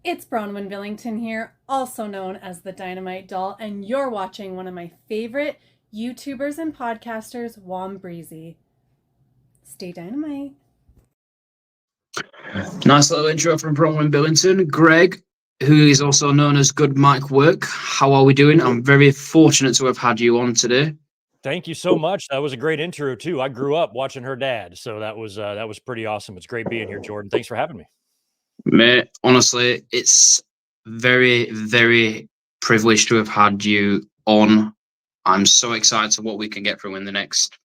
It's Bronwyn Billington here, also known as the Dynamite Doll, and you're watching one of my favorite YouTubers and podcasters, Wom Breezy. Stay dynamite. Nice little intro from Bronwyn Billington. Greg, who is also known as GoodMicWork. How are we doing? I'm very fortunate to have had you on today. Thank you so much. That was a great intro too. I grew up watching her dad, so that was pretty awesome. It's great being here, Jordan. Thanks for having me. Mate, honestly, it's very, very privileged to have had you on. I'm so excited to what we can get through in the next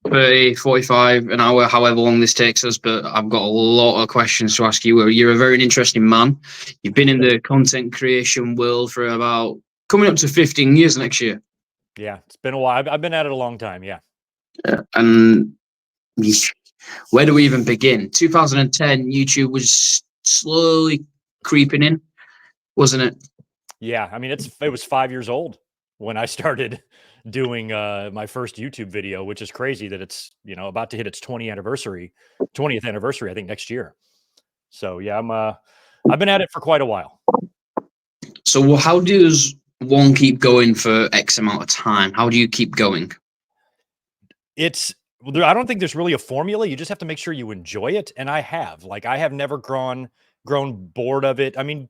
30, 45, an hour, however long this takes us. But I've got a lot of questions to ask you. You're a very interesting man. You've been in the content creation world for about coming up to 15 years next year. Yeah, it's been a while. I've been at it a long time. Yeah. And where do we even begin? 2010, YouTube was slowly creeping in, wasn't it? Yeah, I mean, it was 5 years old when I started doing my first YouTube video, which is crazy that it's about to hit its 20th anniversary, I think next year. So yeah, I've been at it for quite a while. So how does one keep going for X amount of time? How do you keep going? I don't think there's really a formula. You just have to make sure you enjoy it. And I have never grown bored of it. I mean,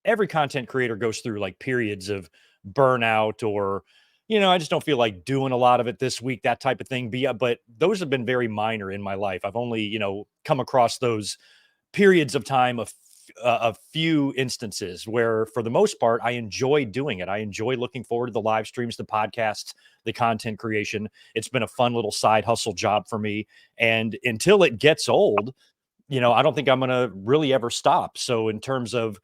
every content creator goes through like periods of burnout or, I just don't feel like doing a lot of it this week, that type of thing. But those have been very minor in my life. I've only, come across those periods of time of a few instances where for the most part I enjoy doing it. I enjoy looking forward to the live streams, the podcasts, the content creation. It's been a fun little side hustle job for me, and until it gets old, I don't think I'm going to really ever stop. So in terms of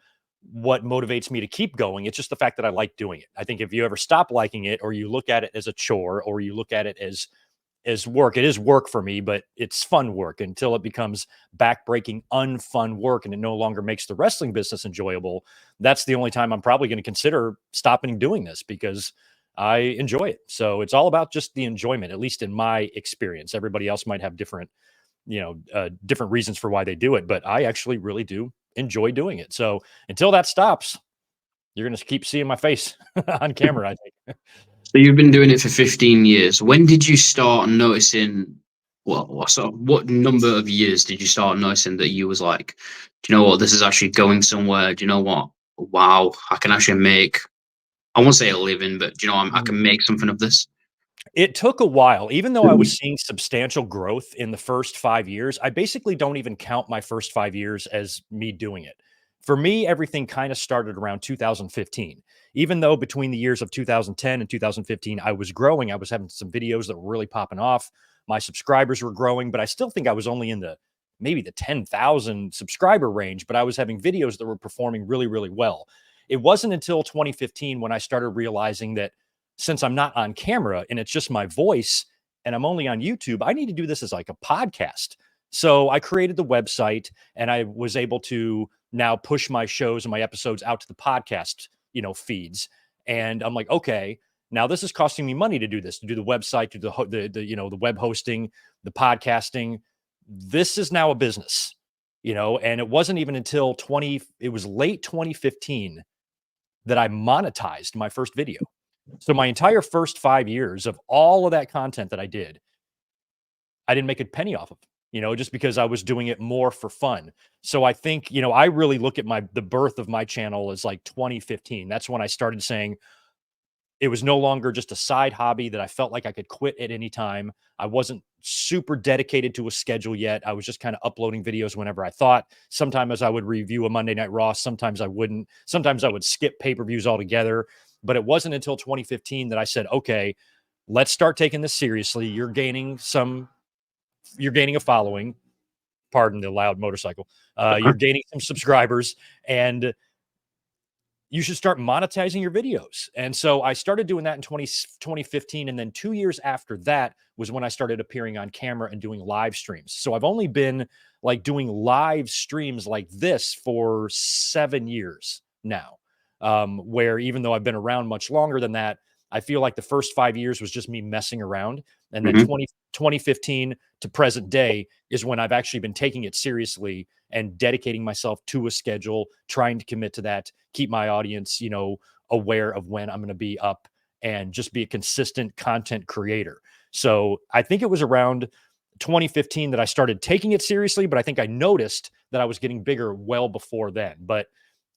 what motivates me to keep going, it's just the fact that I like doing it. I think if you ever stop liking it, or you look at it as a chore, or you look at it as work. It is work for me, but it's fun work until it becomes backbreaking, unfun work and it no longer makes the wrestling business enjoyable. That's the only time I'm probably going to consider stopping doing this because I enjoy it. So it's all about just the enjoyment, at least in my experience. Everybody else might have different, different reasons for why they do it, but I actually really do enjoy doing it. So until that stops, you're going to keep seeing my face on camera, I think. So you've been doing it for 15 years. When did you start noticing, what number of years did you start noticing that you was like, do you know what, this is actually going somewhere? Do you know what? Wow, I can actually make, I won't say a living, but do you know, I can make something of this. It took a while. Even though I was seeing substantial growth in the first 5 years, I basically don't even count my first 5 years as me doing it. For me, everything kind of started around 2015. Even though between the years of 2010 and 2015, I was growing, I was having some videos that were really popping off. My subscribers were growing, but I still think I was only in maybe the 10,000 subscriber range, but I was having videos that were performing really, really well. It wasn't until 2015 when I started realizing that since I'm not on camera and it's just my voice and I'm only on YouTube, I need to do this as like a podcast. So I created the website and I was able to now push my shows and my episodes out to the podcast, feeds. And I'm like, okay, now this is costing me money to do this, to do the website, to the web hosting, the podcasting. This is now a business, and it wasn't even until it was late 2015 that I monetized my first video. So my entire first 5 years of all of that content that I did, I didn't make a penny off of, just because I was doing it more for fun. So I think, I really look at the birth of my channel as like 2015. That's when I started saying it was no longer just a side hobby that I felt like I could quit at any time. I wasn't super dedicated to a schedule yet. I was just kind of uploading videos whenever I thought. Sometimes I would review a Monday Night Raw. Sometimes I wouldn't. Sometimes I would skip pay-per-views altogether. But it wasn't until 2015 that I said, okay, let's start taking this seriously. You're gaining a following. Pardon the loud motorcycle. You're gaining some subscribers and you should start monetizing your videos. And so I started doing that in 2015. And then 2 years after that was when I started appearing on camera and doing live streams. So I've only been like doing live streams like this for 7 years now. Where even though I've been around much longer than that, I feel like the first 5 years was just me messing around. And then Mhm. 2015 to present day is when I've actually been taking it seriously and dedicating myself to a schedule, trying to commit to that, keep my audience, aware of when I'm going to be up and just be a consistent content creator. So I think it was around 2015 that I started taking it seriously, but I think I noticed that I was getting bigger well before then. But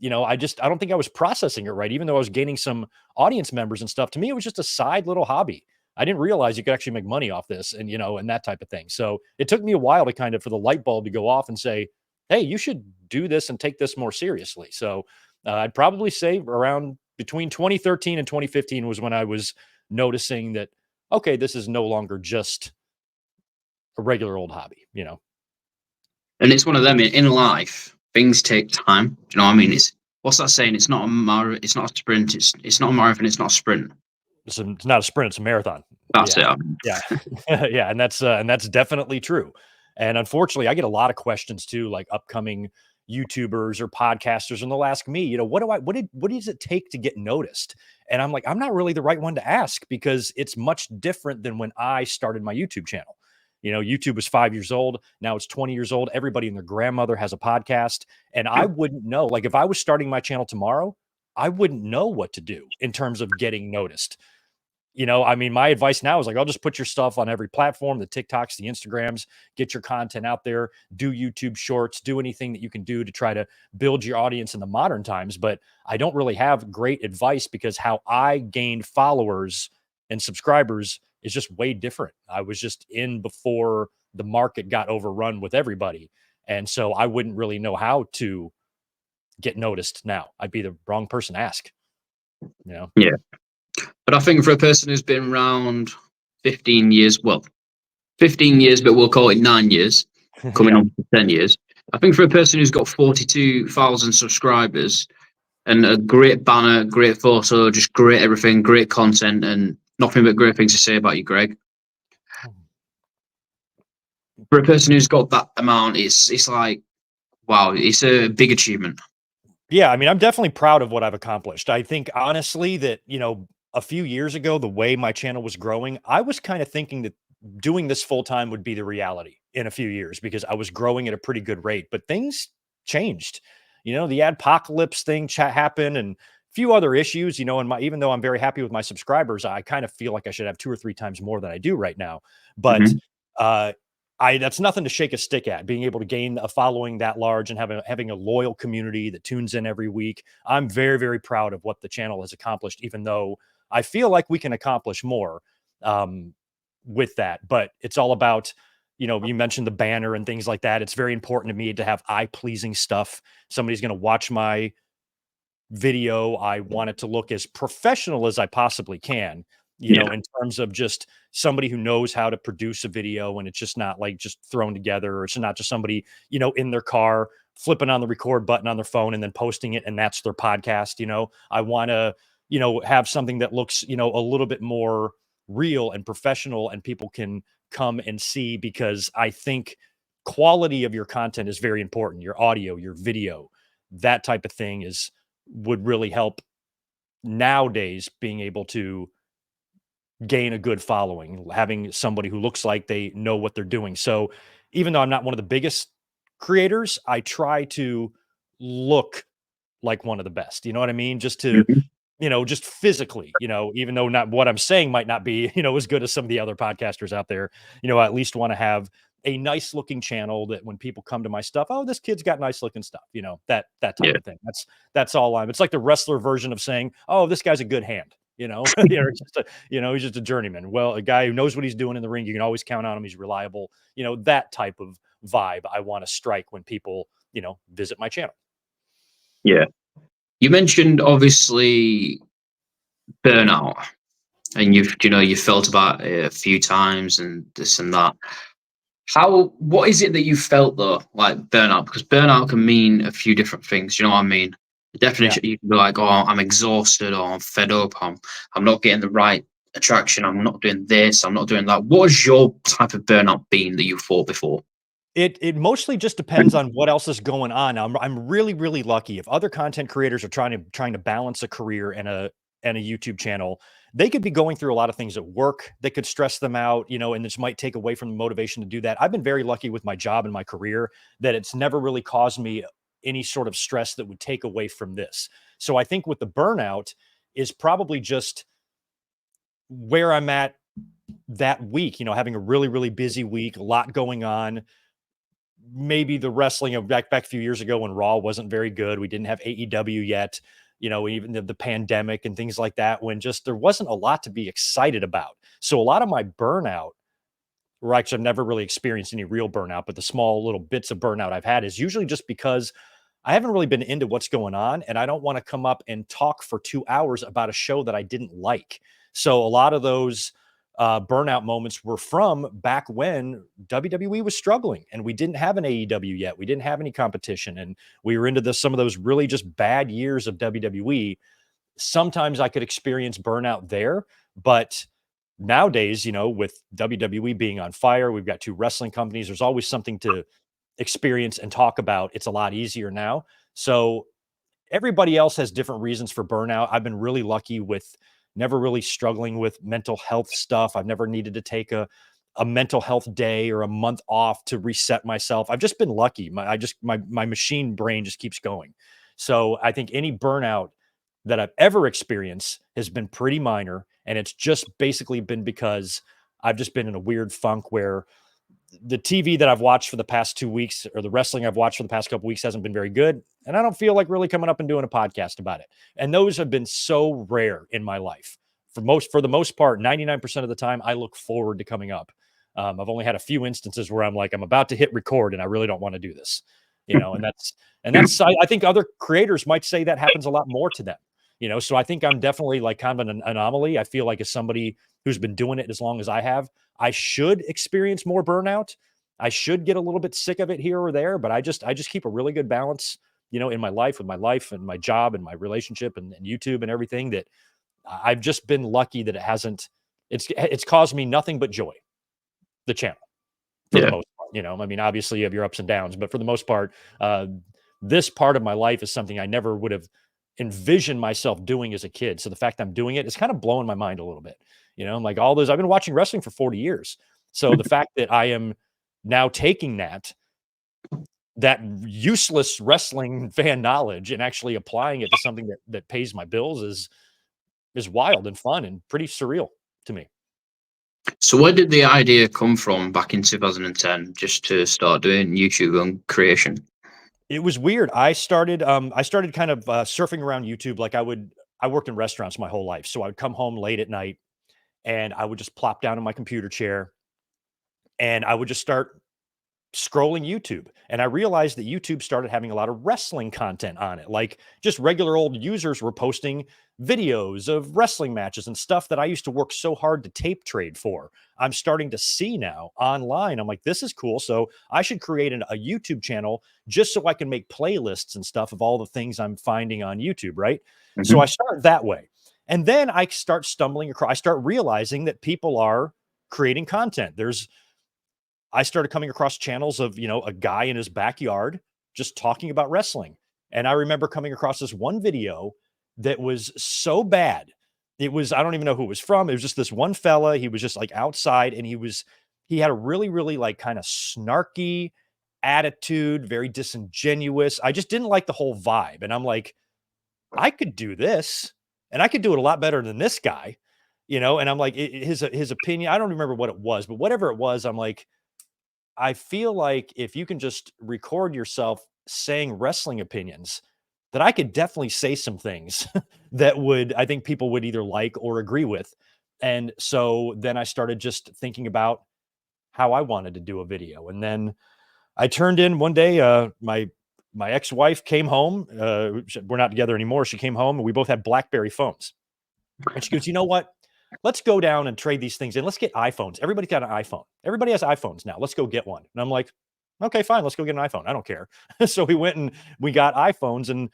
I don't think I was processing it right. Even though I was gaining some audience members and stuff, to me, it was just a side little hobby. I didn't realize you could actually make money off this and that type of thing. So it took me a while to for the light bulb to go off and say, hey, you should do this and take this more seriously. So I'd probably say around between 2013 and 2015 was when I was noticing that, okay, this is no longer just a regular old hobby. And it's one of them in life. Things take time. Do you know what I mean? It's what's that saying? It's not it's not a sprint. It's not a marathon. It's not a sprint. It's not a sprint, it's a marathon. That's Yeah. it. Yeah. Yeah. And that's definitely true. And unfortunately, I get a lot of questions too, like upcoming YouTubers or podcasters, and they'll ask me, what does it take to get noticed? And I'm like, I'm not really the right one to ask because it's much different than when I started my YouTube channel. YouTube was 5 years old. Now it's 20 years old. Everybody and their grandmother has a podcast. And I wouldn't know, like if I was starting my channel tomorrow, I wouldn't know what to do in terms of getting noticed. My advice now is like, I'll just put your stuff on every platform, the TikToks, the Instagrams, get your content out there, do YouTube shorts, do anything that you can do to try to build your audience in the modern times. But I don't really have great advice because how I gained followers and subscribers is just way different. I was just in before the market got overrun with everybody. And so I wouldn't really know how to get noticed now. I'd be the wrong person to ask. Yeah. But I think for a person who's been around 15 years, 15 years, but we'll call it 9 years, coming on to 10 years. I think for a person who's got 42,000 subscribers and a great banner, great photo, just great everything, great content, and nothing but great things to say about you, Greg. For a person who's got that amount, it's like, wow, it's a big achievement. Yeah, I'm definitely proud of what I've accomplished. I think honestly that, a few years ago, the way my channel was growing, I was kind of thinking that doing this full time would be the reality in a few years because I was growing at a pretty good rate, but things changed. The adpocalypse thing happened and a few other issues, and even though I'm very happy with my subscribers, I kind of feel like I should have 2 or 3 times more than I do right now. But that's nothing to shake a stick at. Being able to gain a following that large and having a loyal community that tunes in every week. I'm very, very proud of what the channel has accomplished, even though I feel like we can accomplish more with that. But it's all about, you mentioned the banner and things like that. It's very important to me to have eye-pleasing stuff. Somebody's going to watch my video. I want it to look as professional as I possibly can. In terms of just somebody who knows how to produce a video and it's just not like just thrown together, or it's not just somebody, in their car flipping on the record button on their phone and then posting it and that's their podcast. I want to, have something that looks, a little bit more real and professional and people can come and see, because I think quality of your content is very important. Your audio, your video, that type of thing would really help nowadays, being able to gain a good following, having somebody who looks like they know what they're doing. So even though I'm not one of the biggest creators, I try to look like one of the best. You know what I mean? Just to, Mhm. just physically, even though not what I'm saying might not be, as good as some of the other podcasters out there, I at least want to have a nice looking channel that when people come to my stuff, oh, this kid's got nice looking stuff, that type of thing. That's all it's like the wrestler version of saying, oh, this guy's a good hand. It's just he's just a journeyman. Well, a guy who knows what he's doing in the ring, you can always count on him. He's reliable. That type of vibe I want to strike when people, visit my channel. Yeah. You mentioned obviously burnout, and you felt about it a few times and this and that. What is it that you felt though, like burnout? Because burnout can mean a few different things. You know what I mean? The definition, you can be like, oh, I'm exhausted, or I'm fed up, I'm not getting the right attraction, I'm not doing this, I'm not doing that. What has your type of burnout been that you fought before? It mostly just depends on what else is going on. I'm really, really lucky. If other content creators are trying to balance a career and a YouTube channel, they could be going through a lot of things at work that could stress them out, and this might take away from the motivation to do that. I've been very lucky with my job and my career that it's never really caused me any sort of stress that would take away from this. So I think with the burnout is probably just where I'm at that week, having a really, really busy week, a lot going on. Maybe the wrestling of back a few years ago when Raw wasn't very good. We didn't have AEW yet, even the pandemic and things like that, when just there wasn't a lot to be excited about. So a lot of my burnout, or actually I've never really experienced any real burnout, but the small little bits of burnout I've had is usually just because I haven't really been into what's going on, and I don't want to come up and talk for 2 hours about a show that I didn't like. So a lot of those burnout moments were from back when WWE was struggling and we didn't have an AEW yet. We didn't have any competition, and we were into some of those really just bad years of WWE. Sometimes I could experience burnout there, but nowadays, with WWE being on fire, we've got 2 wrestling companies. There's always something to experience and talk about. It's a lot easier now. So everybody else has different reasons for burnout. I've been really lucky with never really struggling with mental health stuff. I've never needed to take a mental health day or a month off to reset myself. I've just been lucky. My machine brain just keeps going. So I think any burnout that I've ever experienced has been pretty minor. And it's just basically been because I've just been in a weird funk where the TV that I've watched for the past 2 weeks, or the wrestling I've watched for the past couple weeks, hasn't been very good. And I don't feel like really coming up and doing a podcast about it. And those have been so rare in my life. For the most part, 99% of the time, I look forward to coming up. I've only had a few instances where I'm like, I'm about to hit record and I really don't want to do this, and that's, I think other creators might say that happens a lot more to them, so I think I'm definitely like kind of an anomaly. I feel like as somebody who's been doing it as long as I have, I should experience more burnout. I should get a little bit sick of it here or there, but I just keep a really good balance, in my life, with my life and my job and my relationship and YouTube and everything, that I've just been lucky that it's caused me nothing but joy, the channel, for the most part. I mean, obviously you have your ups and downs, but for the most part, this part of my life is something I never would have envisioned myself doing as a kid. So the fact I'm doing it is kind of blowing my mind a little bit. I'm like, I've been watching wrestling for 40 years. So the fact that I am now taking that useless wrestling fan knowledge and actually applying it to something that pays my bills is wild and fun and pretty surreal to me. So where did the idea come from back in 2010, just to start doing YouTube and creation? It was weird. I started kind of surfing around YouTube. Like I worked in restaurants my whole life. So I would come home late at night and I would just plop down in my computer chair and I would just start scrolling YouTube. And I realized that YouTube started having a lot of wrestling content on it. Like just regular old users were posting videos of wrestling matches and stuff that I used to work so hard to tape trade for. I'm starting to see now online. I'm like, this is cool. So I should create a YouTube channel just so I can make playlists and stuff of all the things I'm finding on YouTube, right? Mm-hmm. So I start that way. And then I start stumbling across, I start realizing that people are creating content. I started coming across channels of, a guy in his backyard just talking about wrestling. And I remember coming across this one video that was so bad. I don't even know who it was from. It was just this one fella. He was just like outside and he had a really, really like kind of snarky attitude, very disingenuous. I just didn't like the whole vibe. And I'm like, I could do this and I could do it a lot better than this guy, and I'm like, his opinion, I don't remember what it was, but whatever it was, I'm like, I feel like if you can just record yourself saying wrestling opinions, that I could definitely say some things that I think people would either like or agree with. And so then I started just thinking about how I wanted to do a video. And then I turned in one day, my ex-wife came home. We're not together anymore. She came home and we both had BlackBerry phones. And she goes, you know what? Let's go down and trade these things in. Let's get iPhones. Everybody's got an iPhone. Everybody has iPhones now. Let's go get one. And I'm like, okay, fine. Let's go get an iPhone. I don't care. So we went and we got iPhones, and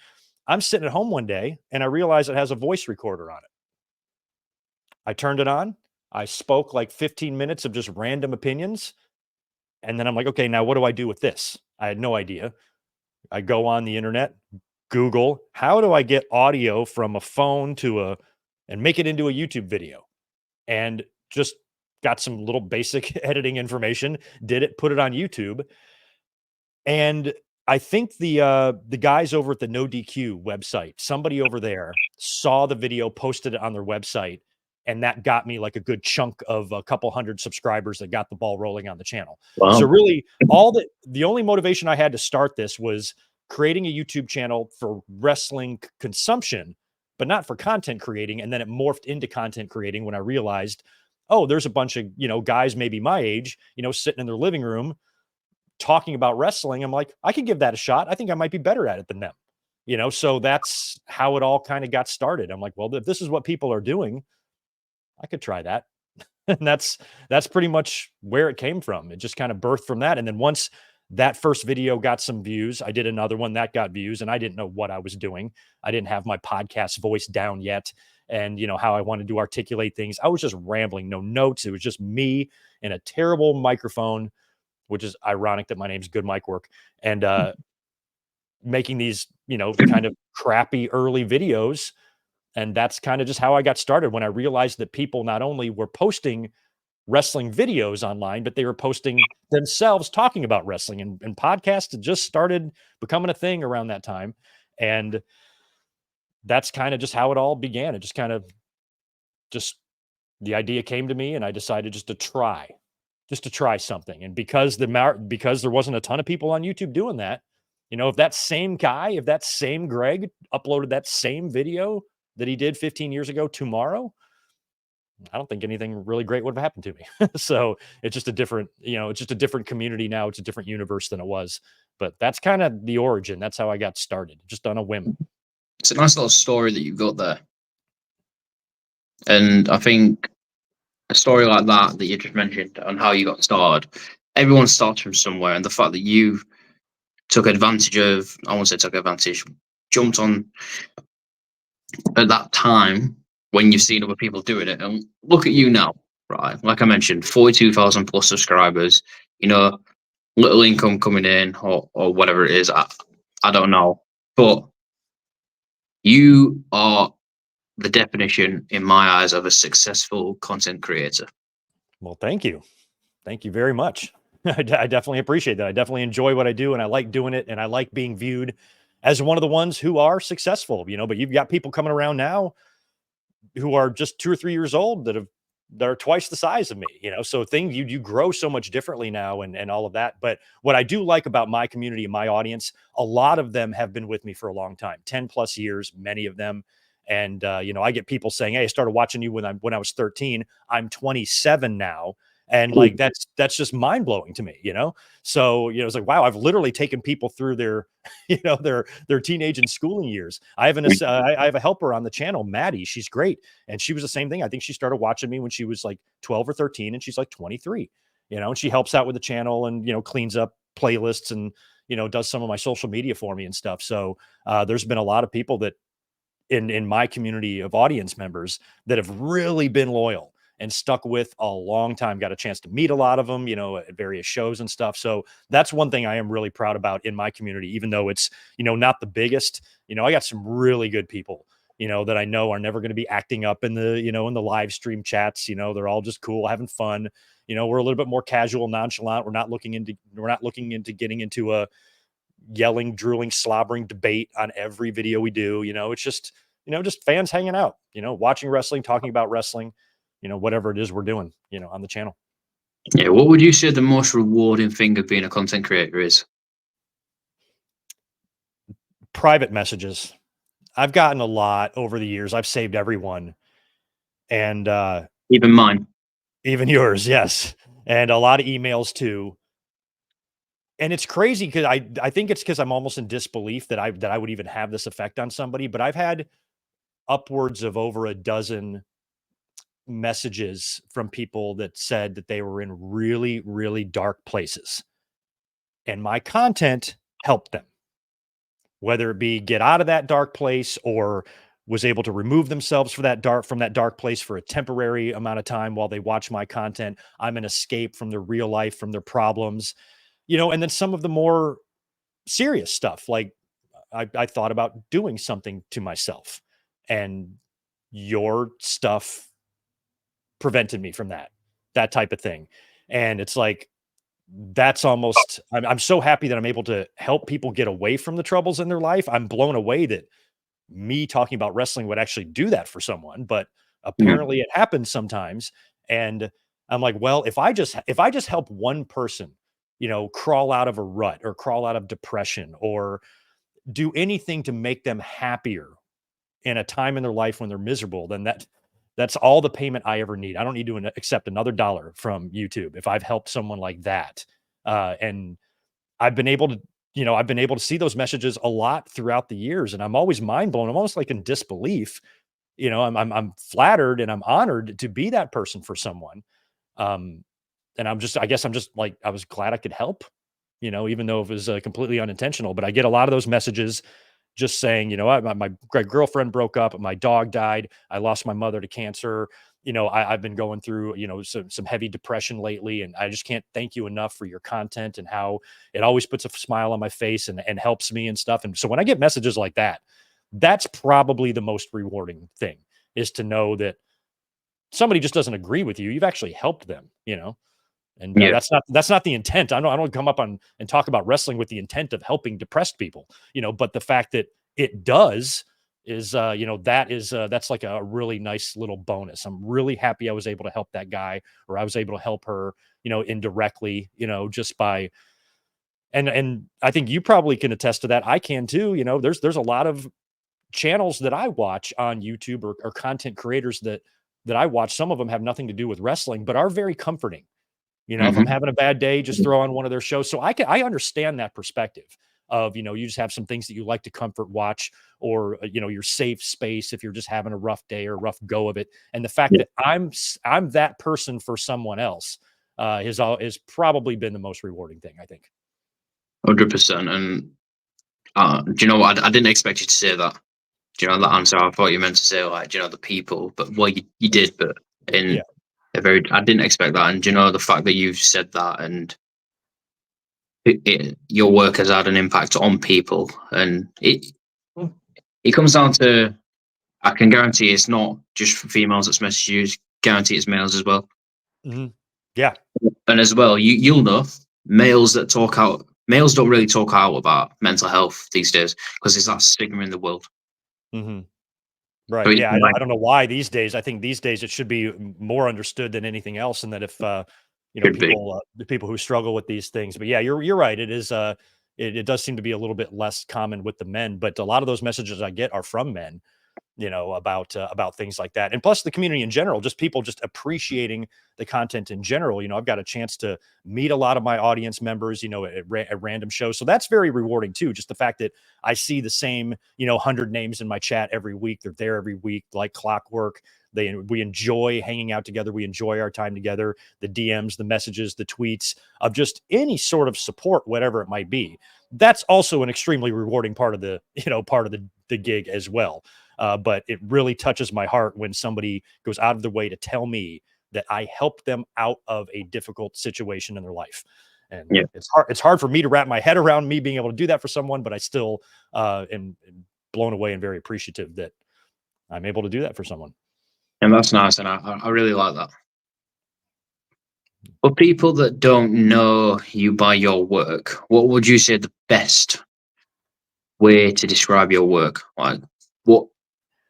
I'm sitting at home one day and I realized it has a voice recorder on it. I turned it on. I spoke like 15 minutes of just random opinions. And then I'm like, okay, now what do I do with this? I had no idea. I go on the internet, Google, how do I get audio from a phone to and make it into a YouTube video. And just got some little basic editing information, did it, put it on YouTube. And I think the guys over at the No DQ website, somebody over there saw the video, posted it on their website, and that got me like a good chunk of a couple hundred subscribers that got the ball rolling on the channel. Wow. So really, the only motivation I had to start this was creating a YouTube channel for wrestling consumption, but not for content creating. And then it morphed into content creating when I realized, oh, there's a bunch of, guys maybe my age, sitting in their living room talking about wrestling. I'm like, I could give that a shot. I think I might be better at it than them, so that's how it all kind of got started. I'm like, well, if this is what people are doing, I could try that. And that's pretty much where it came from. It just kind of birthed from that. And then once that first video got some views, I did another one that got views, and I didn't know what I was doing. I didn't have my podcast voice down yet. And how I wanted to articulate things. I was just rambling, no notes. It was just me and a terrible microphone, which is ironic that my name's GoodMicWork, and making these, kind of crappy early videos. And that's kind of just how I got started when I realized that people not only were posting wrestling videos online, but they were posting themselves talking about wrestling, and podcasts had just started becoming a thing around that time. And that's kind of just how it all began. It just kind of the idea came to me, and I decided just to try something. And because there wasn't a ton of people on YouTube doing that, if that same guy, if that same Greg uploaded that same video that he did 15 years ago tomorrow, I don't think anything really great would have happened to me. So it's just a different, it's just a different community now. It's a different universe than it was. But that's kind of the origin. That's how I got started, just on a whim. It's a nice little story that you've got there. And I think a story like that you just mentioned on how you got started, everyone starts from somewhere. And the fact that you took advantage of, I won't say took advantage, jumped on at that time when you've seen other people doing it. And look at you now, right? Like I mentioned, 42,000 plus subscribers, little income coming in or whatever it is. I don't know. But you are the definition in my eyes of a successful content creator. Well, thank you. Thank you very much. I definitely appreciate that. I definitely enjoy what I do, and I like doing it, and I like being viewed as one of the ones who are successful, but you've got people coming around now who are just 2 or 3 years old that are twice the size of me, so you grow so much differently now, and all of that. But what I do like about my community and my audience, a lot of them have been with me for a long time, 10 plus years, many of them. And, I get people saying, hey, I started watching you when I was 13, I'm 27 now. And like, that's just mind blowing to me, So, it's like, wow, I've literally taken people through their, their teenage and schooling years. I have I have a helper on the channel, Maddie. She's great. And she was the same thing. I think she started watching me when she was like 12 or 13, and she's like 23, and she helps out with the channel and, cleans up playlists and, does some of my social media for me and stuff. So there's been a lot of people that in my community of audience members that have really been loyal and stuck with a long time. Got a chance to meet a lot of them, at various shows and stuff. So that's one thing I am really proud about in my community, even though it's, not the biggest. I got some really good people, that I know are never going to be acting up in the, in the live stream chats. They're all just cool, having fun. We're a little bit more casual, nonchalant. We're not looking into getting into a yelling, drooling, slobbering debate on every video we do. It's just, just fans hanging out, watching wrestling, talking about wrestling, whatever it is we're doing, on the channel. Yeah. What would you say the most rewarding thing of being a content creator is? Private messages. I've gotten a lot over the years. I've saved everyone. And even mine. Even yours, yes. And a lot of emails too. And it's crazy because I think it's because I'm almost in disbelief that I would even have this effect on somebody. But I've had upwards of over a dozen messages from people that said that they were in really, really dark places, and my content helped them, whether it be get out of that dark place or was able to remove themselves from that dark place for a temporary amount of time while they watch my content. I'm an escape from their real life, from their problems, and then some of the more serious stuff, like I thought about doing something to myself, and your stuff prevented me from that type of thing. And it's like, that's almost, I'm so happy that I'm able to help people get away from the troubles in their life. I'm blown away that me talking about wrestling would actually do that for someone, but apparently it happens sometimes. And I'm like, well, if I just help one person, crawl out of a rut or crawl out of depression or do anything to make them happier in a time in their life when they're miserable, then that's all the payment I ever need. I don't need to accept another dollar from YouTube if I've helped someone like that. And I've been able to see those messages a lot throughout the years, and I'm always mind blown. I'm almost like in disbelief. I'm flattered and I'm honored to be that person for someone. And I guess I'm just like, I was glad I could help, even though it was completely unintentional. But I get a lot of those messages just saying, my girlfriend broke up, my dog died, I lost my mother to cancer. I've been going through, some heavy depression lately, and I just can't thank you enough for your content and how it always puts a smile on my face and helps me and stuff. And so when I get messages like that, that's probably the most rewarding thing, is to know that somebody just doesn't agree with you. You've actually helped them, and that's not the intent. I don't come up and talk about wrestling with the intent of helping depressed people, but the fact that it does is, that's like a really nice little bonus. I'm really happy I was able to help that guy, or I was able to help her, indirectly, just by, and I think you probably can attest to that. I can too. There's a lot of channels that I watch on YouTube, or content creators that I watch. Some of them have nothing to do with wrestling, but are very comforting. If I'm having a bad day, just throw on one of their shows. So I understand that perspective of, you just have some things that you like to comfort watch, or, your safe space if you're just having a rough day or rough go of it. And the fact that I'm that person for someone else has probably been the most rewarding thing, I think. 100%. And do you know what? I didn't expect you to say that. Do you know that answer? I thought you meant to say, like, do you know, the people, but well, you did, but in I didn't expect that. And do you know, the fact that you've said that, and your work has had an impact on people, and it comes down to, I can guarantee it's not just for females that's messaged you. Guarantee it's males as well. Mm-hmm. Yeah. And as well, you'll know males don't really talk out about mental health these days, because there's that stigma in the world. Mm-hmm. Right. So Yeah. I don't know why these days. I think these days it should be more understood than anything else. And that if, the people who struggle with these things, but yeah, you're right. It is, it does seem to be a little bit less common with the men, but a lot of those messages I get are from men, about things like that. And plus the community in general, just people just appreciating the content in general. I've got a chance to meet a lot of my audience members, at random shows. So that's very rewarding too. Just the fact that I see the same, 100 names in my chat every week. They're there every week, like clockwork. We enjoy hanging out together. We enjoy our time together, the DMs, the messages, the tweets of just any sort of support, whatever it might be. That's also an extremely rewarding part of the gig as well. But it really touches my heart when somebody goes out of their way to tell me that I helped them out of a difficult situation in their life. And it's hard for me to wrap my head around me being able to do that for someone, but I still am blown away and very appreciative that I'm able to do that for someone. And that's nice. And I really like that. For people that don't know you by your work, what would you say the best way to describe your work? Like, what,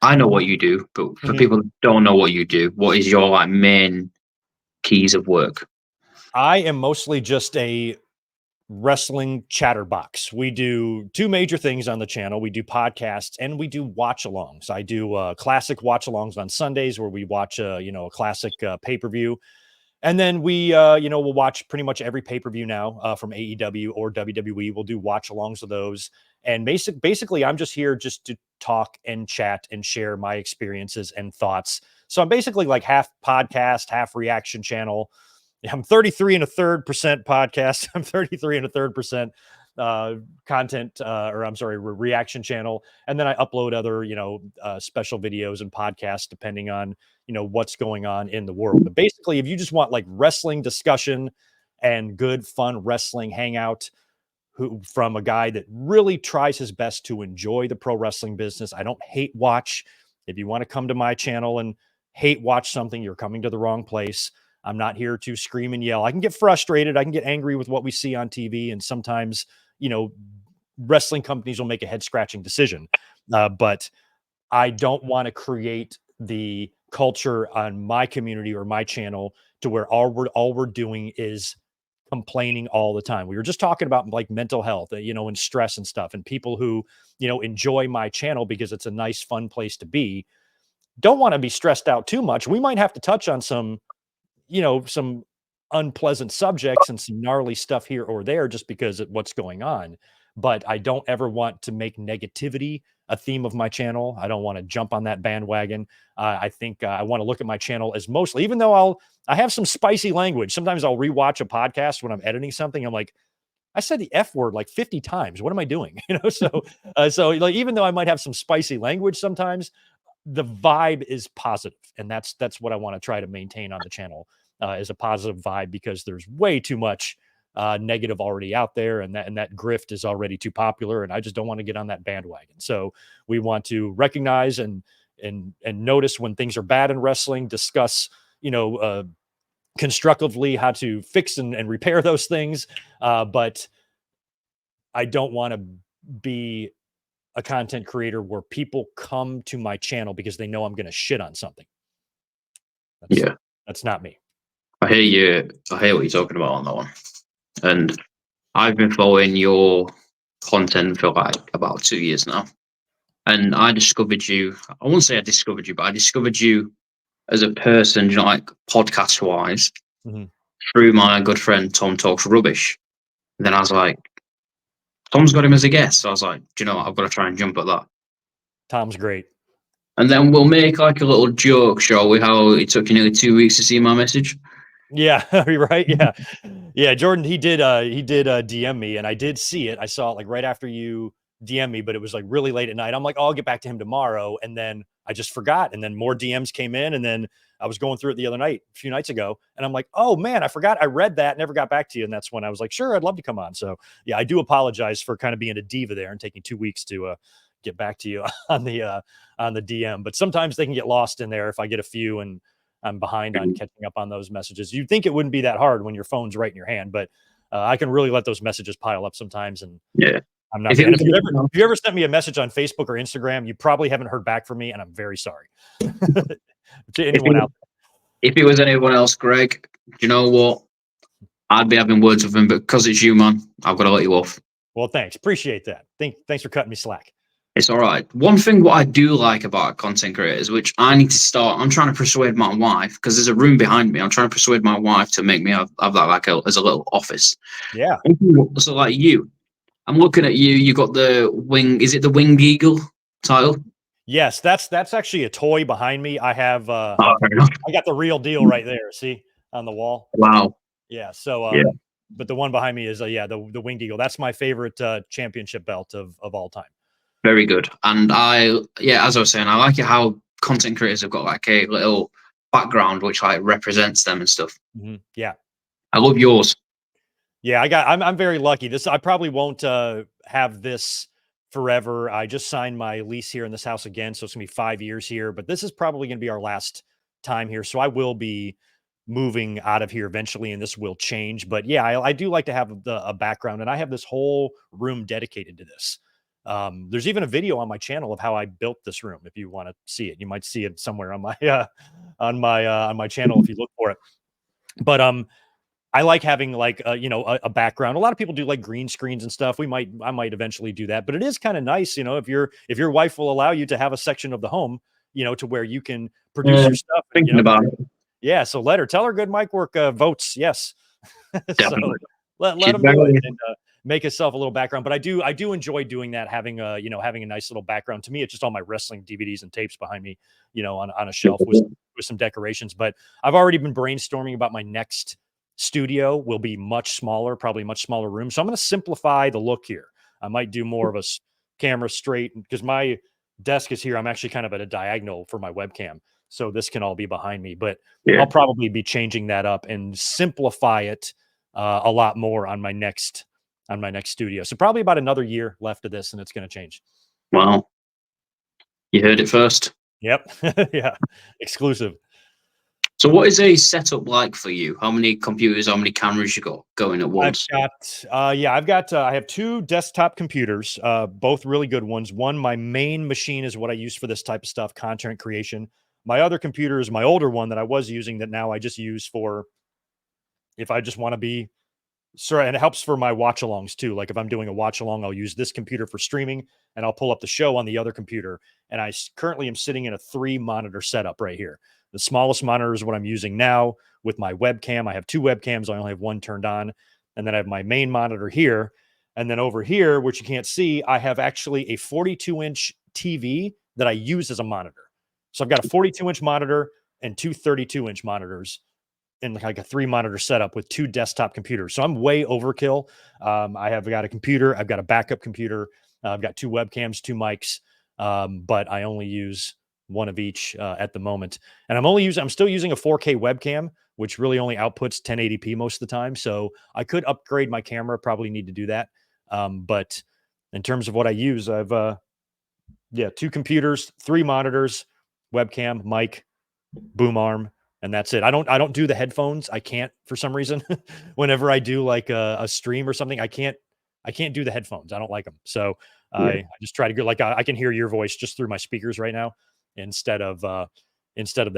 I know what you do, but for people that don't know what you do, what is your main keys of work? I am mostly just a wrestling chatterbox. We do two major things on the channel. We do podcasts and we do watch alongs. I do classic watch alongs on Sundays, where we watch a classic pay-per-view. And then we, we'll watch pretty much every pay-per-view now from AEW or WWE. We'll do watch-alongs of those. And basically, I'm just here just to talk and chat and share my experiences and thoughts. So I'm basically like half podcast, half reaction channel. I'm 33 and a third percent podcast. I'm 33 and a third percent content, reaction channel. And then I upload other, special videos and podcasts depending on, what's going on in the world. But basically, if you just want like wrestling discussion and good, fun wrestling hangout from a guy that really tries his best to enjoy the pro wrestling business. I don't hate watch. If you want to come to my channel and hate watch something, you're coming to the wrong place. I'm not here to scream and yell. I can get frustrated. I can get angry with what we see on TV. And sometimes, wrestling companies will make a head scratching decision. But I don't want to create the culture on my community or my channel to where all we're doing is complaining all the time. We were just talking about like mental health, and stress and stuff, and people who, enjoy my channel because it's a nice, fun place to be, don't want to be stressed out too much. We might have to touch on some unpleasant subjects and some gnarly stuff here or there just because of what's going on. But I don't ever want to make negativity a theme of my channel. I don't want to jump on that bandwagon. I think I want to look at my channel as mostly, even though I have some spicy language. Sometimes I'll rewatch a podcast when I'm editing something. I'm like, I said the F word like 50 times. What am I doing? So like, even though I might have some spicy language sometimes, the vibe is positive, and that's what I want to try to maintain on the channel, is a positive vibe, because there's way too much negative already out there, and that grift is already too popular, and I just don't want to get on that bandwagon. So we want to recognize and notice when things are bad in wrestling, discuss constructively how to fix and repair those things, but I don't want to be a content creator where people come to my channel because they know I'm going to shit on something. That's not me. I hear you. I hear what you're talking about on that one. And I've been following your content for like about 2 years now. And I discovered you. I won't say I discovered you, but I discovered you as a person, like podcast wise, through my good friend Tom Talks Rubbish. And then I was like, Tom's got him as a guest. So I was like, do you know what? I've got to try and jump at that. Tom's great. And then we'll make like a little joke, shall we? How it took you nearly 2 weeks to see my message. Yeah, right. Yeah, yeah. Jordan, he did DM me, and I did see it. I saw it like right after you DM me, but it was like really late at night. I'm like, oh, I'll get back to him tomorrow, and then I just forgot. And then more DMs came in, and then I was going through it the other night, a few nights ago, and I'm like, oh man, I forgot. I read that, never got back to you, and that's when I was like, sure, I'd love to come on. So yeah, I do apologize for kind of being a diva there and taking 2 weeks to get back to you on the DM. But sometimes they can get lost in there if I get a few and I'm behind on catching up on those messages. You'd think it wouldn't be that hard when your phone's right in your hand, but I can really let those messages pile up sometimes. And I'm not. If you ever sent me a message on Facebook or Instagram, you probably haven't heard back from me, and I'm very sorry. To anyone out there. If it was anyone else, Greg, do you know what? I'd be having words with him, but because it's you, man, I've got to let you off. Well, thanks. Appreciate that. Thanks for cutting me slack. It's all right. One thing what I do like about content creators, which I need to start, I'm trying to persuade my wife, because there's a room behind me. I'm trying to persuade my wife to make me have that like as a little office. Yeah. So like you, I'm looking at you. You got the wing. Is it the Winged Eagle title? Yes, that's actually a toy behind me. I have. I got the real deal right there. See on the wall. Wow. Yeah. So. But the one behind me is the Winged Eagle. That's my favorite championship belt of all time. Very good. And as I was saying, I like it how content creators have got like a little background which like represents them and stuff. Mm-hmm. Yeah. I love yours. Yeah, I'm very lucky. I probably won't have this forever. I just signed my lease here in this house again, so it's gonna be 5 years here, but this is probably gonna be our last time here. So I will be moving out of here eventually, and this will change. But yeah, I do like to have a background, and I have this whole room dedicated to this. There's even a video on my channel of how I built this room. If you want to see it, you might see it somewhere on my on my channel if you look for it. But I like having like a background. A lot of people do like green screens and stuff. I might eventually do that, but it is kind of nice, if your wife will allow you to have a section of the home, to where you can produce your stuff. Thinking about it. Yeah, so tell her GoodMicWork votes yes. So let them very do it and make itself a little background. But I do enjoy doing that, having a nice little background. To me, it's just all my wrestling DVDs and tapes behind me, on a shelf with some decorations. But I've already been brainstorming about my next studio. Will be much smaller, probably much smaller room. So I'm going to simplify the look here. I might do more of a camera straight, because my desk is here. I'm actually kind of at a diagonal for my webcam, so this can all be behind me. But I'll probably be changing that up and simplify it a lot more on my next studio. So probably about another year left of this, and it's going to change. Well, you heard it first. Yep. Yeah. Exclusive. So what is a setup like for you? How many computers, how many cameras you got going at once? I have 2 desktop computers, both really good ones. One, my main machine is what I use for this type of stuff, content creation. My other computer is my older one that I was using that now I just use for if I just want to be sure. And it helps for my watch alongs too. Like if I'm doing a watch along, I'll use this computer for streaming and I'll pull up the show on the other computer. And currently am sitting in a 3 monitor setup right here. The smallest monitor is what I'm using now with my webcam. I have 2 webcams. I only have one turned on. And then I have my main monitor here. And then over here, which you can't see, I have actually a 42-inch TV that I use as a monitor. So I've got a 42-inch monitor and 2 32-inch monitors in like a 3 monitor setup with 2 desktop computers. So I'm way overkill. I have got a computer. I've got a backup computer. I've got 2 webcams, 2 mics, but I only use one of each at the moment. And I'm still using a 4K webcam, which really only outputs 1080p most of the time. So I could upgrade my camera. Probably need to do that. But in terms of what I use, I've 2 computers, 3 monitors, webcam, mic, boom arm, and that's it. I don't do the headphones. I can't for some reason. Whenever I do like a stream or something, I can't do the headphones. I don't like them. So I just try to go like I can hear your voice just through my speakers right now instead of the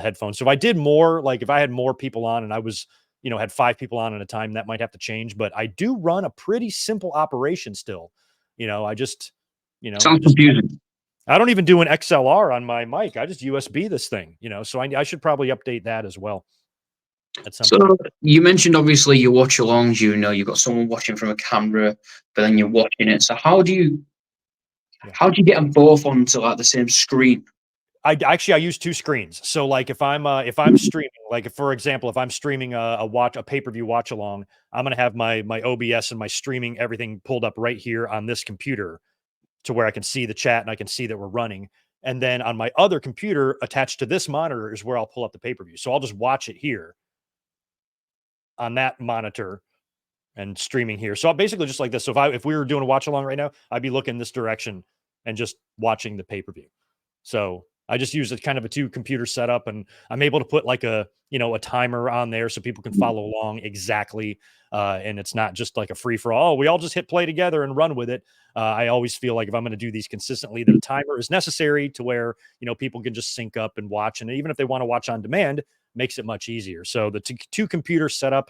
headphones. So if I did more, like if I had more people on and I was, had 5 people on at a time, that might have to change. But I do run a pretty simple operation still. I just, Sounds confusing. I don't even do an XLR on my mic. I just USB this thing, so I should probably update that as well at some point. So you mentioned obviously your watch alongs, you've got someone watching from a camera, but then you're watching it. So how do you get them both onto like the same screen? I use 2 screens. So like if I'm streaming, like if, for example, if I'm streaming a pay-per-view watch along, I'm going to have my OBS and my streaming everything pulled up right here on this computer to where I can see the chat and I can see that we're running. And then on my other computer attached to this monitor is where I'll pull up the pay-per-view. So I'll just watch it here on that monitor and streaming here. So I'll basically just like this. So if we were doing a watch along right now, I'd be looking this direction and just watching the pay-per-view. So I just use it kind of a 2 computer setup, and I'm able to put like a timer on there so people can follow along exactly. And it's not just like a free for all. We all just hit play together and run with it. I always feel like if I'm going to do these consistently, that a timer is necessary to where, people can just sync up and watch. And even if they want to watch on demand, makes it much easier. So the 2 computer setup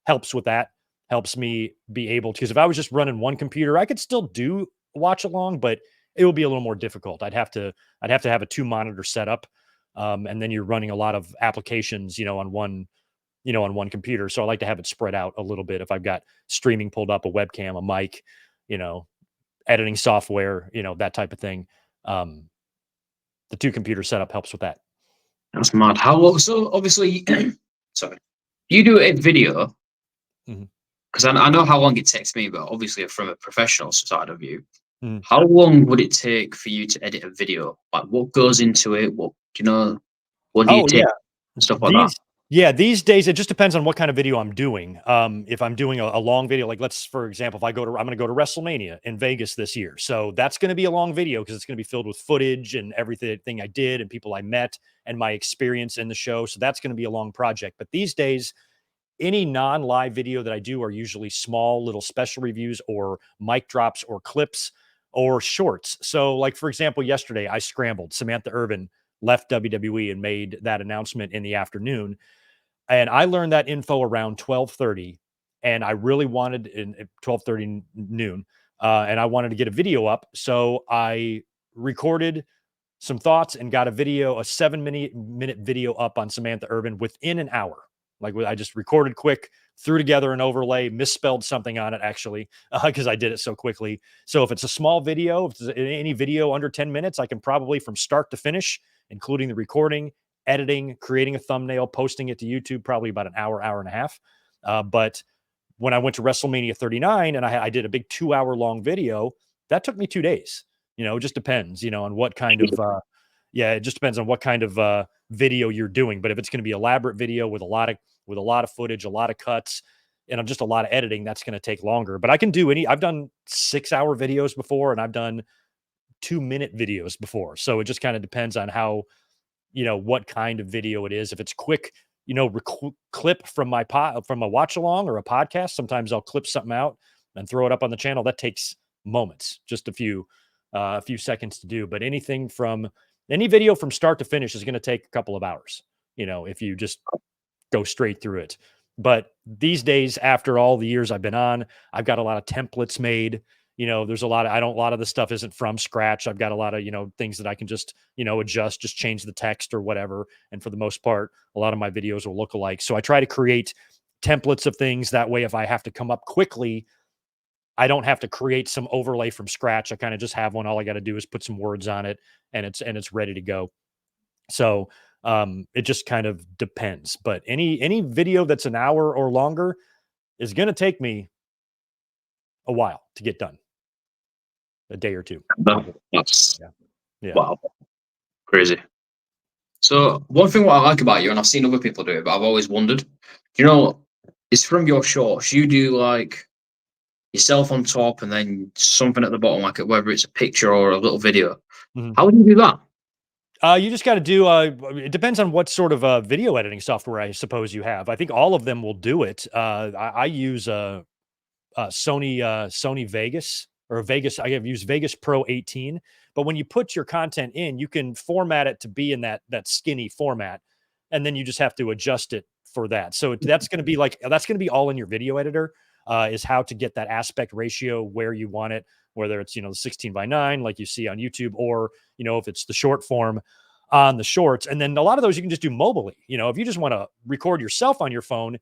helps with that, helps me be able to, because if I was just running one computer, I could still do watch along, but it would be a little more difficult. I'd have to have a 2 monitor setup. And then you're running a lot of applications, on one computer. So I like to have it spread out a little bit. If I've got streaming pulled up, a webcam, a mic, editing software, that type of thing. The 2 computer setup helps with that. That's mad. How long? So obviously, sorry, you do a video because I know how long it takes me, but obviously from a professional side of view, how long would it take for you to edit a video? Like what goes into it? What do you take? Stuff like that. Yeah, these days it just depends on what kind of video I'm doing. If I'm doing a long video, like for example, I'm going to go to WrestleMania in Vegas this year. So that's going to be a long video because it's going to be filled with footage and everything I did and people I met and my experience in the show. So that's going to be a long project. But these days, any non-live video that I do are usually small little special reviews or mic drops or clips or shorts. So like, for example, yesterday I scrambled. Samantha Irvin left WWE and made that announcement in the afternoon. And I learned that info around 12:30, and I really wanted in 12:30 noon, and I wanted to get a video up. So I recorded some thoughts and got a 7-minute video up on Samantha Irvin within an hour. Like I just recorded quick, threw together an overlay, misspelled something on it actually, because I did it so quickly. So if it's a small video, if it's any video under 10 minutes, I can probably from start to finish, including the recording, editing, creating a thumbnail, posting it to YouTube, probably about an hour and a half. But when I went to WrestleMania 39 and I did a big 2-hour long video, that took me 2 days. It just depends, on what kind of, it just depends on what kind of video you're doing. But if it's going to be elaborate video with a lot of footage, a lot of cuts, and just a lot of editing, that's going to take longer. But I can do I've done 6-hour videos before, and I've done 2-minute videos before. So it just kind of depends on how what kind of video it is. If it's quick, clip from from a watch along or a podcast, sometimes I'll clip something out and throw it up on the channel. That takes moments, just a few seconds to do. But any video from start to finish is going to take a couple of hours, if you just go straight through it. But these days, after all the years I've been on, I've got a lot of templates made. There's a lot of the stuff isn't from scratch. I've got a lot of, things that I can just, adjust, just change the text or whatever. And for the most part, a lot of my videos will look alike. So I try to create templates of things. That way, if I have to come up quickly, I don't have to create some overlay from scratch. I kind of just have one. All I got to do is put some words on it and it's ready to go. So it just kind of depends. But any video that's an hour or longer is going to take me a while to get done. A day or two. That's Yeah. Wow, crazy. So one thing what I like about you, and I've seen other people do it, but I've always wondered, is from your shorts, you do like yourself on top and then something at the bottom, like whether it's a picture or a little video. Mhm. How do you do that? You just got to do, it depends on what sort of video editing software I suppose you have. I think all of them will do it. I use Sony Vegas or Vegas. I have used Vegas Pro 18, but when you put your content in, you can format it to be in that skinny format. And then you just have to adjust it for that. So that's going to be all in your video editor, is how to get that aspect ratio where you want it, whether it's, 16:9, like you see on YouTube, or, if it's the short form on the shorts. And then a lot of those you can just do mobily. If you just want to record yourself on your phone,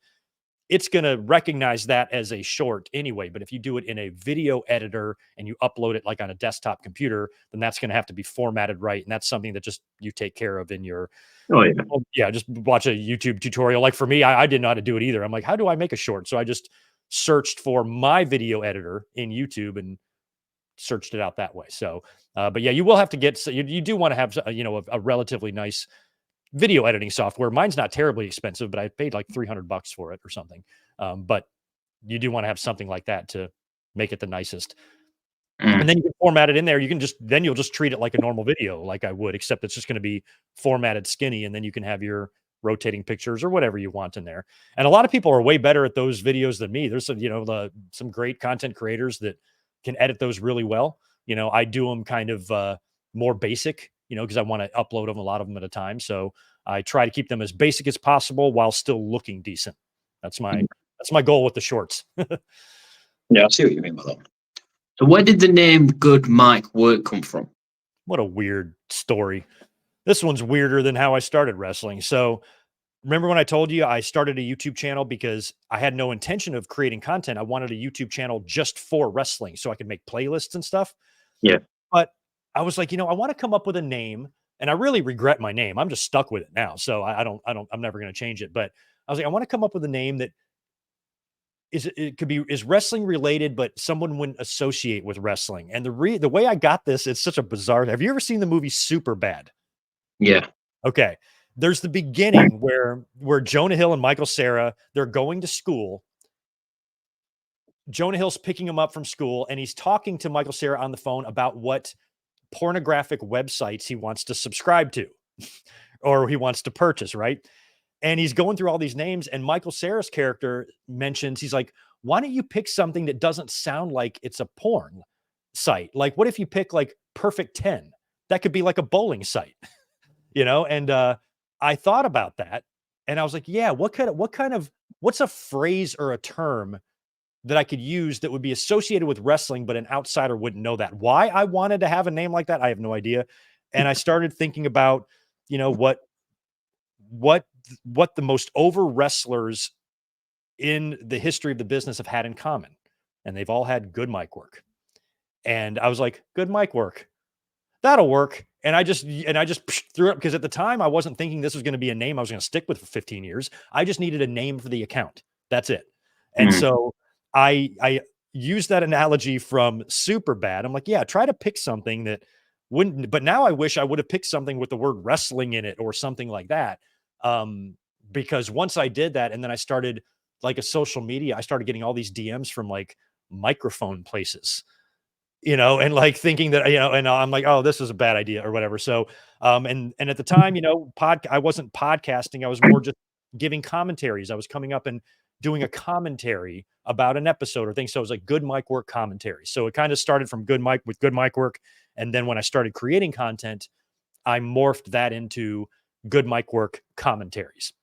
it's going to recognize that as a short anyway. But if you do it in a video editor and you upload it like on a desktop computer, then that's going to have to be formatted right. And that's something that just you take care of in your, just watch a YouTube tutorial. Like for me, I didn't know how to do it either. I'm like, how do I make a short? So I just searched for my video editor in YouTube and searched it out that way. So, but yeah, you will have to you do want to have, a relatively nice video editing software. Mine's not terribly expensive, but I paid like $300 for it or something. But you do want to have something like that to make it the nicest. And then you can format it in there. You'll just treat it like a normal video, like I would, except it's just going to be formatted skinny. And then you can have your rotating pictures or whatever you want in there. And a lot of people are way better at those videos than me. There's some great content creators that can edit those really well. I do them kind of more basic, because I want to upload them, a lot of them at a time. So I try to keep them as basic as possible while still looking decent. That's my goal with the shorts. Yeah, I see what you mean by that. So where did the name GoodMicWork come from? What a weird story. This one's weirder than how I started wrestling. So remember when I told you I started a YouTube channel because I had no intention of creating content. I wanted a YouTube channel just for wrestling so I could make playlists and stuff. Yeah. But I was like, I want to come up with a name, and I really regret my name. I'm just stuck with it now. So I'm never going to change it. But I was like, I want to come up with a name that is wrestling related, but someone wouldn't associate with wrestling. And the way I got this, it's such a bizarre. Have you ever seen the movie Superbad? Yeah. Okay. There's the beginning where Jonah Hill and Michael Cera, they're going to school. Jonah Hill's picking him up from school, and he's talking to Michael Cera on the phone about what pornographic websites he wants to subscribe to or he wants to purchase, right? And he's going through all these names, and Michael Cera's character mentions, he's like, why don't you pick something that doesn't sound like it's a porn site? Like, what if you pick like Perfect 10? That could be like a bowling site, And I thought about that, and I was like, yeah, what's a phrase or a term that I could use that would be associated with wrestling, but an outsider wouldn't know that? Why I wanted to have a name like that, I have no idea. And I started thinking about, what the most over wrestlers in the history of the business have had in common. And they've all had good mic work. And I was like, good mic work. That'll work. And I just threw it, because at the time I wasn't thinking this was going to be a name I was going to stick with for 15 years. I just needed a name for the account. That's it. And so I used that analogy from Superbad. I'm like, yeah, try to pick something that wouldn't, but now I wish I would have picked something with the word wrestling in it or something like that. Because once I did that, and then I started like a social media, I started getting all these DMs from like microphone places. and like thinking that, and I'm like, oh, this is a bad idea or whatever. So, and at the time, I wasn't podcasting. I was more just giving commentaries. I was coming up and doing a commentary about an episode or thing. So it was like Good Mic Work commentary. So it kind of started from Good Mic Work. And then when I started creating content, I morphed that into Good Mic Work commentaries.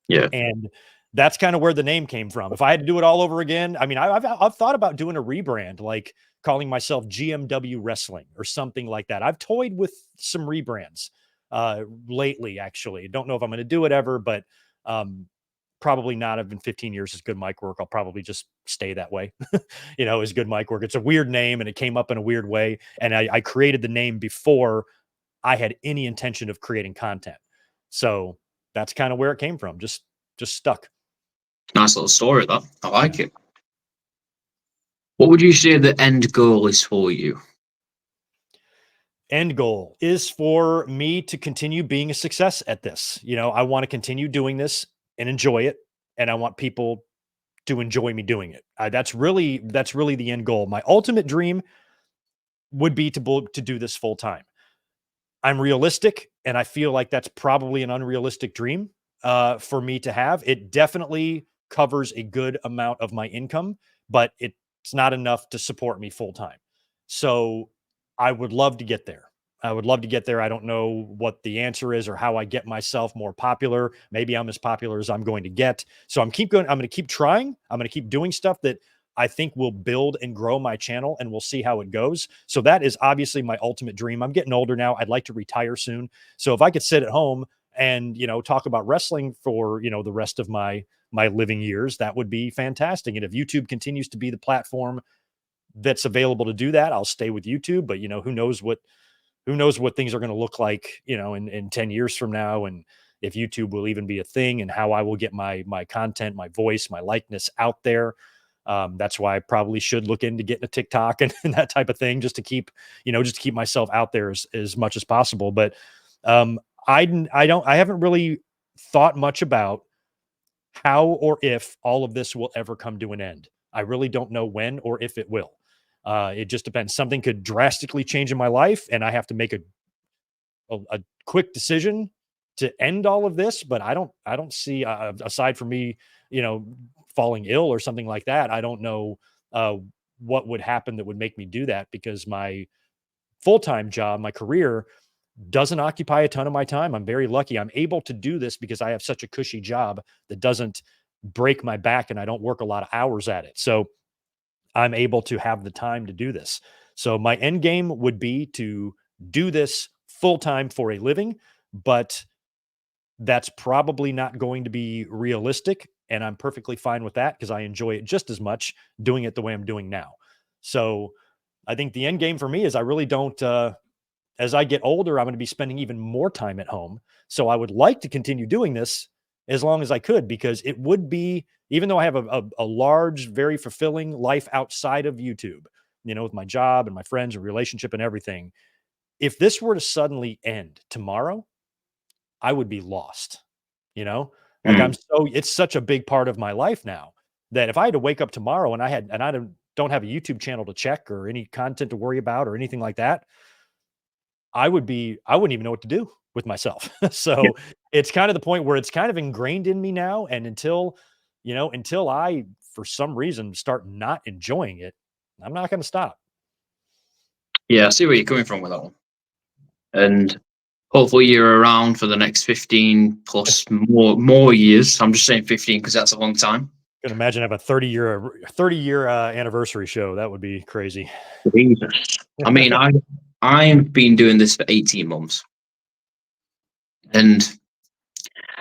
Yeah. And that's kind of where the name came from. If I had to do it all over again, I mean, I've thought about doing a rebrand, like calling myself GMW Wrestling or something like that. I've toyed with some rebrands lately, actually. Don't know if I'm going to do it ever, but probably not. I've been 15 years as Good Mic Work. I'll probably just stay that way, as Good Mic Work. It's a weird name and it came up in a weird way. And I created the name before I had any intention of creating content. So that's kind of where it came from. Just stuck. Nice little story, that. I like it. What would you say the end goal is for you? End goal is for me to continue being a success at this. I want to continue doing this and enjoy it. And I want people to enjoy me doing it. That's really the end goal. My ultimate dream would be to do this full time. I'm realistic, and I feel like that's probably an unrealistic dream for me to have. It definitely covers a good amount of my income, but it's not enough to support me full time. So I would love to get there. I don't know what the answer is or how I get myself more popular. Maybe I'm as popular as I'm going to get. So I'm going to keep trying. I'm going to keep doing stuff that I think will build and grow my channel, and we'll see how it goes. So that is obviously my ultimate dream. I'm getting older now. I'd like to retire soon. So if I could sit at home and, talk about wrestling for, the rest of my living years, that would be fantastic. And if YouTube continues to be the platform that's available to do that, I'll stay with YouTube. But, who knows what things are going to look like, in 10 years from now, and if YouTube will even be a thing, and how I will get my content, my voice, my likeness out there. That's why I probably should look into getting a TikTok and that type of thing, just to keep myself out there as much as possible. But I haven't really thought much about how or if all of this will ever come to an end. I really don't know when or if it will. It just depends. Something could drastically change in my life, and I have to make a quick decision to end all of this. But I don't see, aside from me, falling ill or something like that, I don't know what would happen that would make me do that, because my full-time job, my career, doesn't occupy a ton of my time. I'm very lucky. I'm able to do this because I have such a cushy job that doesn't break my back, and I don't work a lot of hours at it. So I'm able to have the time to do this. So my end game would be to do this full-time for a living, but that's probably not going to be realistic. And I'm perfectly fine with that, because I enjoy it just as much doing it the way I'm doing now. So I think the end game for me is, I really don't, as I get older, I'm going to be spending even more time at home. So I would like to continue doing this as long as I could, because it would be, even though I have a large, very fulfilling life outside of YouTube, with my job and my friends and relationship and everything, if this were to suddenly end tomorrow, I would be lost, like it's such a big part of my life now, that if I had to wake up tomorrow and I don't have a YouTube channel to check or any content to worry about or anything like that, I wouldn't even know what to do with myself. So it's kind of the point where it's kind of ingrained in me now. And until I, for some reason, start not enjoying it, I'm not going to stop. Yeah, I see where you're coming from with that one. And hopefully you're around for the next 15 plus more years. I'm just saying 15 because that's a long time. I can imagine have a 30-year anniversary show. That would be crazy. Jesus. I mean, I've been doing this for 18 months. And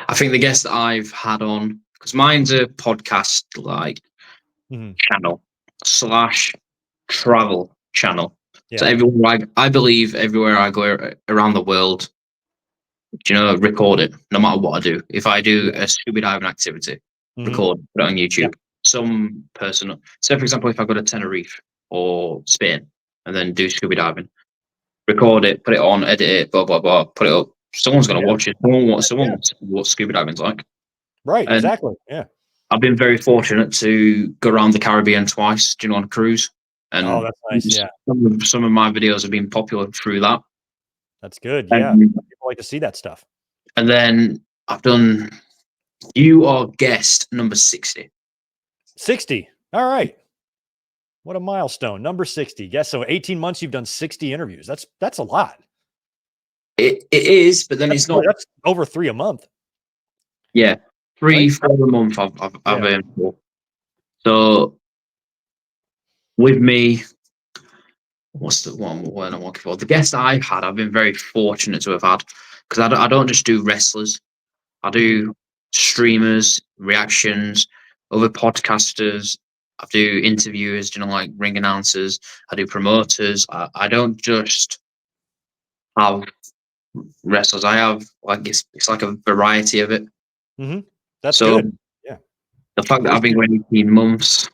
I think the guest that I've had on, because mine's a podcast like channel / travel channel. Yeah. So everywhere I believe everywhere I go around the world, record it, no matter what I do. If I do a scuba diving activity, record, put it on YouTube. Yeah. Some person, so for example, if I go to Tenerife or Spain and then do scuba diving, record it, put it on, edit it, blah, blah, blah, put it up. Someone's going to watch it. Someone wants what scuba diving's like. Right, and exactly. Yeah. I've been very fortunate to go around the Caribbean twice, on a cruise. And Oh, that's nice. Yeah, some of my videos have been popular through that. that's good. Yeah, And, people like to see that stuff. and then I've done, you are guest number 60. 60. All right. What a milestone. Number 60. Yes. So 18 months, you've done 60 interviews. That's a lot. It is, but then it's not. That's over 3 a month. Yeah, Right? 4 a month I've Yeah. aimed for. So with me, what's the one word I'm looking for? The guests I've had, I've been very fortunate to have had, because I don't just do wrestlers. I do streamers, reactions, other podcasters. I do interviewers, like ring announcers. I do promoters. I don't just have wrestlers. I have like it's like a variety of it. That's So good. Yeah. the fact that Always I've been good. waiting 18 months,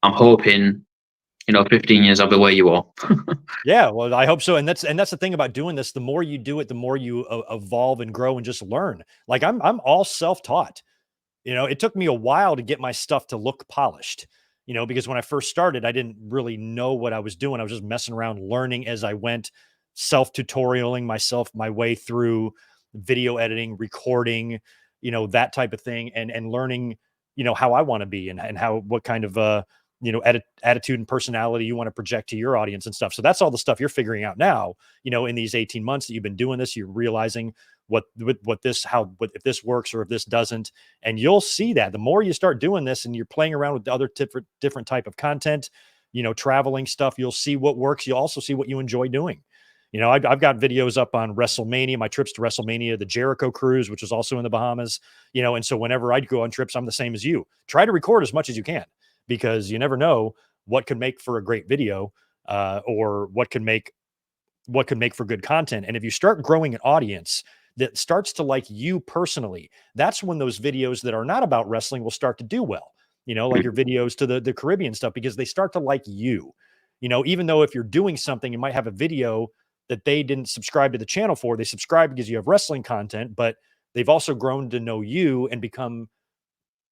I'm hoping 15 years I'll be where you are. Yeah, well, I hope so. And that's the thing about doing this. The more you do it, the more you evolve and grow and just learn. Like I'm all self-taught. It took me a while to get my stuff to look polished, because when I first started, I didn't really know what I was doing. I was just messing around, learning as I went, self-tutorialing myself my way through video editing, recording, that type of thing, and learning, how I want to be and how what kind of attitude and personality you want to project to your audience and stuff. So that's all the stuff you're figuring out now, in these 18 months that you've been doing this, you're realizing if this works or if this doesn't. And you'll see that the more you start doing this and you're playing around with the other different type of content, traveling stuff, you'll see what works. You'll also see what you enjoy doing. I've got videos up on WrestleMania, my trips to WrestleMania, the Jericho cruise, which is also in the Bahamas, and so whenever I'd go on trips, I'm the same as you. Try to record as much as you can, because you never know what could make for a great video, or what could make for good content. And if you start growing an audience that starts to like you personally, that's when those videos that are not about wrestling will start to do well. Like your videos to the Caribbean stuff, because they start to like you. Even though if you're doing something, you might have a video that they didn't subscribe to the channel for. They subscribe because you have wrestling content, but they've also grown to know you and become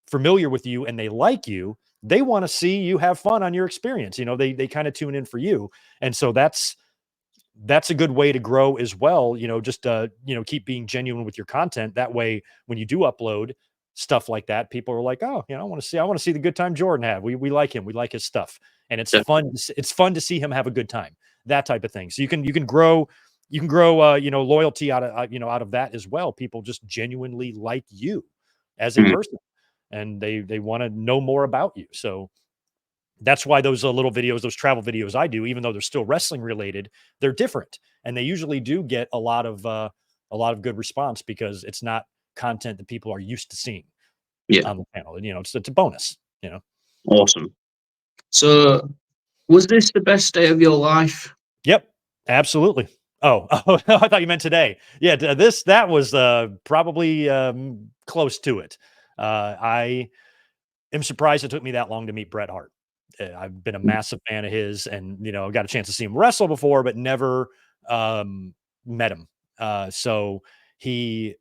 familiar with you, and they like you. They want to see you have fun on your experience. They kind of tune in for you. And so that's a good way to grow as well. Just keep being genuine with your content. That way, when you do upload stuff like that, people are like, oh, I want to see the good time Jordan had. We like him. We like his stuff. And it's fun. It's fun to see him have a good time, that type of thing. So you can grow, loyalty out of that as well. People just genuinely like you as a person, and they want to know more about you. So that's why those little videos, those travel videos I do, even though they're still wrestling related, they're different, and they usually do get a lot of good response, because it's not content that people are used to seeing on the channel. And it's a bonus. Awesome. So was this the best day of your life? Yep, absolutely. Oh, I thought you meant today. Yeah, that was probably close to it. I am surprised it took me that long to meet Bret Hart. I've been a massive fan of his, and I got a chance to see him wrestle before, but never met him. So he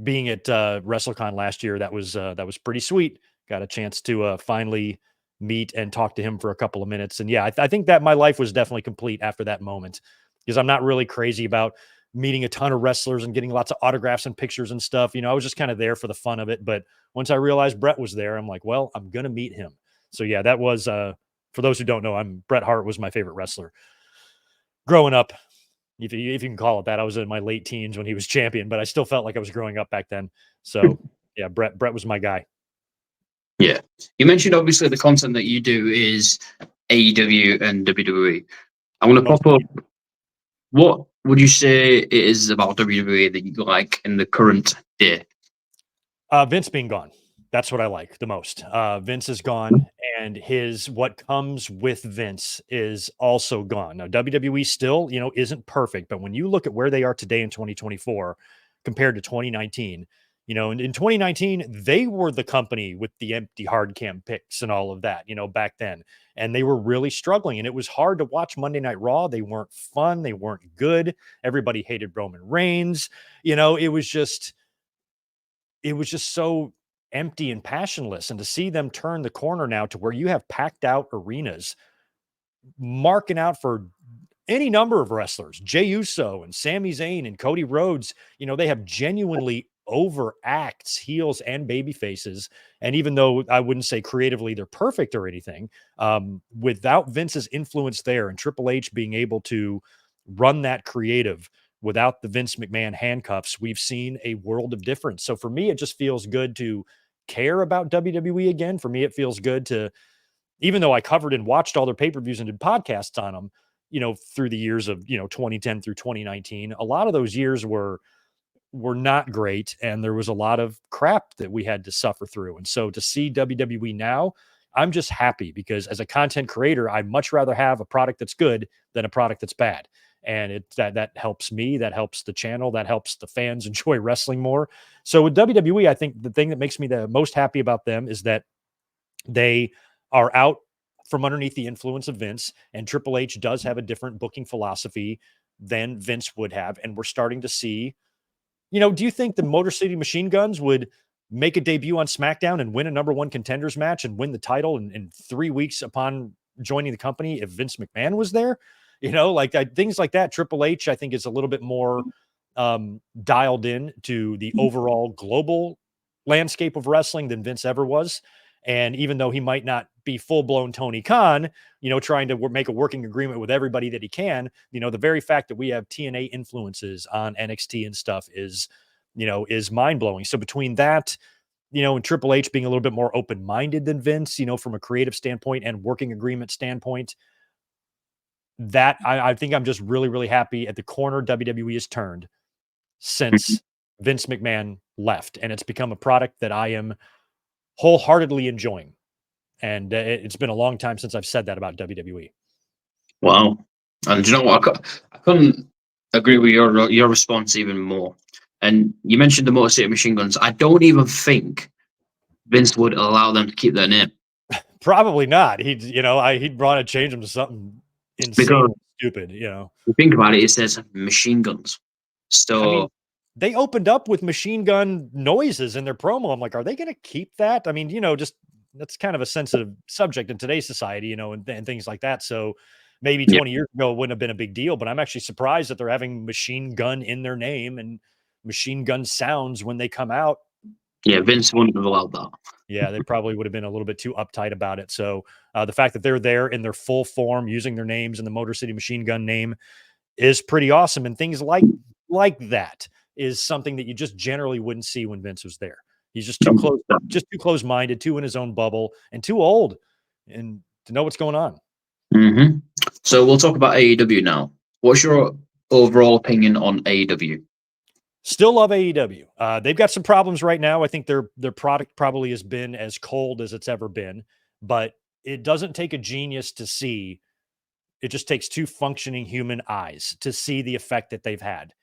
being at WrestleCon last year, that was pretty sweet. Got a chance to finally meet and talk to him for a couple of minutes. And yeah, I think that my life was definitely complete after that moment, because I'm not really crazy about meeting a ton of wrestlers and getting lots of autographs and pictures and stuff. I was just kind of there for the fun of it. But once I realized Bret was there, I'm like, well, I'm going to meet him. So yeah, that was, for those who don't know, Bret Hart was my favorite wrestler growing up. If you can call it that. I was in my late teens when he was champion, but I still felt like I was growing up back then. So yeah, Bret was my guy. Yeah. You mentioned obviously the content that you do is AEW and WWE. I want to pop up. What would you say it is about WWE that you like in the current day? Vince being gone. That's what I like the most. Vince is gone, and what comes with Vince is also gone. Now, WWE still, isn't perfect, but when you look at where they are today in 2024 compared to 2019, in 2019, they were the company with the empty hard cam picks and all of that, back then. And they were really struggling, and it was hard to watch Monday Night Raw. They weren't fun. They weren't good. Everybody hated Roman Reigns. It was just so empty and passionless. And to see them turn the corner now to where you have packed out arenas marking out for any number of wrestlers, Jey Uso and Sami Zayn and Cody Rhodes, they have genuinely over acts, heels and baby faces. And even though I wouldn't say creatively they're perfect or anything, without Vince's influence there and Triple H being able to run that creative without the Vince McMahon handcuffs, we've seen a world of difference. So for me, it just feels good to care about WWE again. For me, it feels good to, even though I covered and watched all their pay-per-views and did podcasts on them, through the years of, 2010 through 2019, a lot of those years were not great. And there was a lot of crap that we had to suffer through. And so to see WWE now, I'm just happy because as a content creator, I'd much rather have a product that's good than a product that's bad. And that helps me, that helps the channel, that helps the fans enjoy wrestling more. So with WWE, I think the thing that makes me the most happy about them is that they are out from underneath the influence of Vince, and Triple H does have a different booking philosophy than Vince would have. And we're starting to see, do you think the Motor City Machine Guns would make a debut on SmackDown and win a #1 contenders match and win the title in 3 weeks upon joining the company if Vince McMahon was there? Things like that. Triple H, I think, is a little bit more dialed in to the overall global landscape of wrestling than Vince ever was. And even though he might not be full-blown Tony Khan, trying to make a working agreement with everybody that he can, the very fact that we have TNA influences on NXT and stuff is mind-blowing. So between that, and Triple H being a little bit more open-minded than Vince, from a creative standpoint and working agreement standpoint, that I think I'm just really, really happy at the corner WWE has turned since Vince McMahon left. And it's become a product that I am wholeheartedly enjoying. And it's been a long time since I've said that about WWE. Wow. And you know what? I couldn't agree with your response even more. And you mentioned the Motor City Machine Guns. I don't even think Vince would allow them to keep their name. Probably not. He'd want to change them to something insane, stupid. You think about it, it says machine guns. So they opened up with machine gun noises in their promo. I'm like, are they going to keep that? I mean, just that's kind of a sensitive subject in today's society, and things like that. So maybe 20 years ago it wouldn't have been a big deal, but I'm actually surprised that they're having machine gun in their name and machine gun sounds when they come out. Yeah, Vince wouldn't have allowed that. Yeah, they probably would have been a little bit too uptight about it. So the fact that they're there in their full form, using their names and the Motor City Machine Gun name is pretty awesome. And things like that is something that you just generally wouldn't see when Vince was there. He's just too close-minded, too in his own bubble, and too old and to know what's going on. Mm-hmm. So we'll talk about AEW now. What's your overall opinion on AEW? Still love AEW. They've got some problems right now. I think their product probably has been as cold as it's ever been, but it doesn't take a genius to see. It just takes two functioning human eyes to see the effect that they've had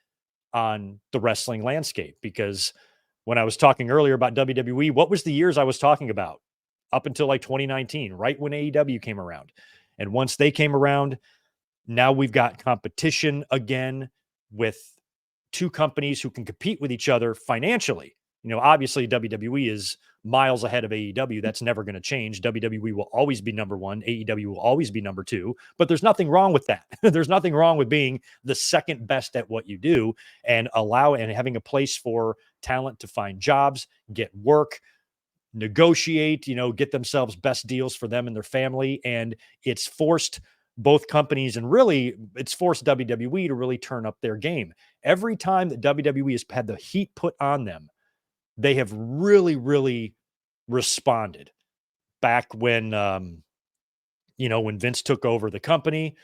on the wrestling landscape. Because when I was talking earlier about WWE, what was the years I was talking about? Up until like 2019, right when AEW came around. And once they came around, now we've got competition again with two companies who can compete with each other financially. Obviously WWE is miles ahead of AEW. That's never going to change. WWE will always be number one. AEW will always be number two, but there's nothing wrong with that. There's nothing wrong with being the second best at what you do and having a place for talent to find jobs, get work, negotiate, get themselves best deals for them and their family. And it's forced both companies, and really it's forced WWE to really turn up their game. Every time that WWE has had the heat put on them, they have really, really responded. Back when, when Vince took over the company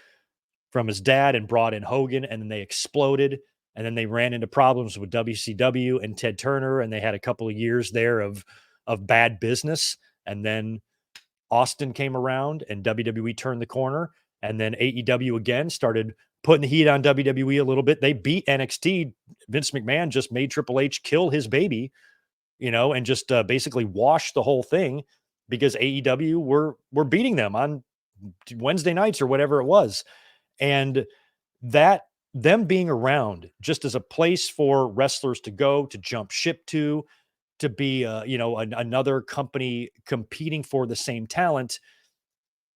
from his dad and brought in Hogan, and then they exploded, and then they ran into problems with WCW and Ted Turner, and they had a couple of years there of bad business. And then Austin came around and WWE turned the corner. And then AEW again started putting the heat on WWE a little bit. They beat NXT. Vince McMahon just made Triple H kill his baby, and just basically wash the whole thing because AEW were beating them on Wednesday nights or whatever it was. And that them being around just as a place for wrestlers to go to jump ship to, to be, another company competing for the same talent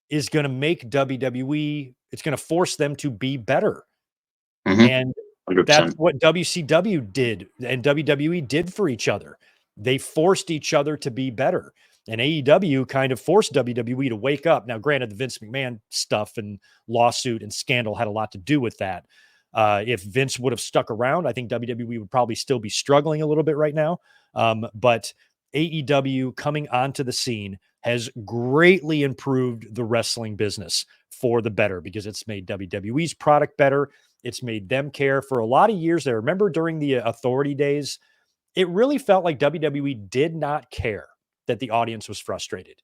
is going to make WWE, it's going to force them to be better. Mhm. And 100%. that's what WCW did and WWE did for each other. They forced each other to be better. And AEW kind of forced WWE to wake up. Now, granted, the Vince McMahon stuff and lawsuit and scandal had a lot to do with that. If Vince would have stuck around, I think WWE would probably still be struggling a little bit right now. But AEW coming onto the scene has greatly improved the wrestling business for the better because it's made WWE's product better. It's made them care for a lot of years there. Remember during the Authority days, it really felt like WWE did not care that the audience was frustrated.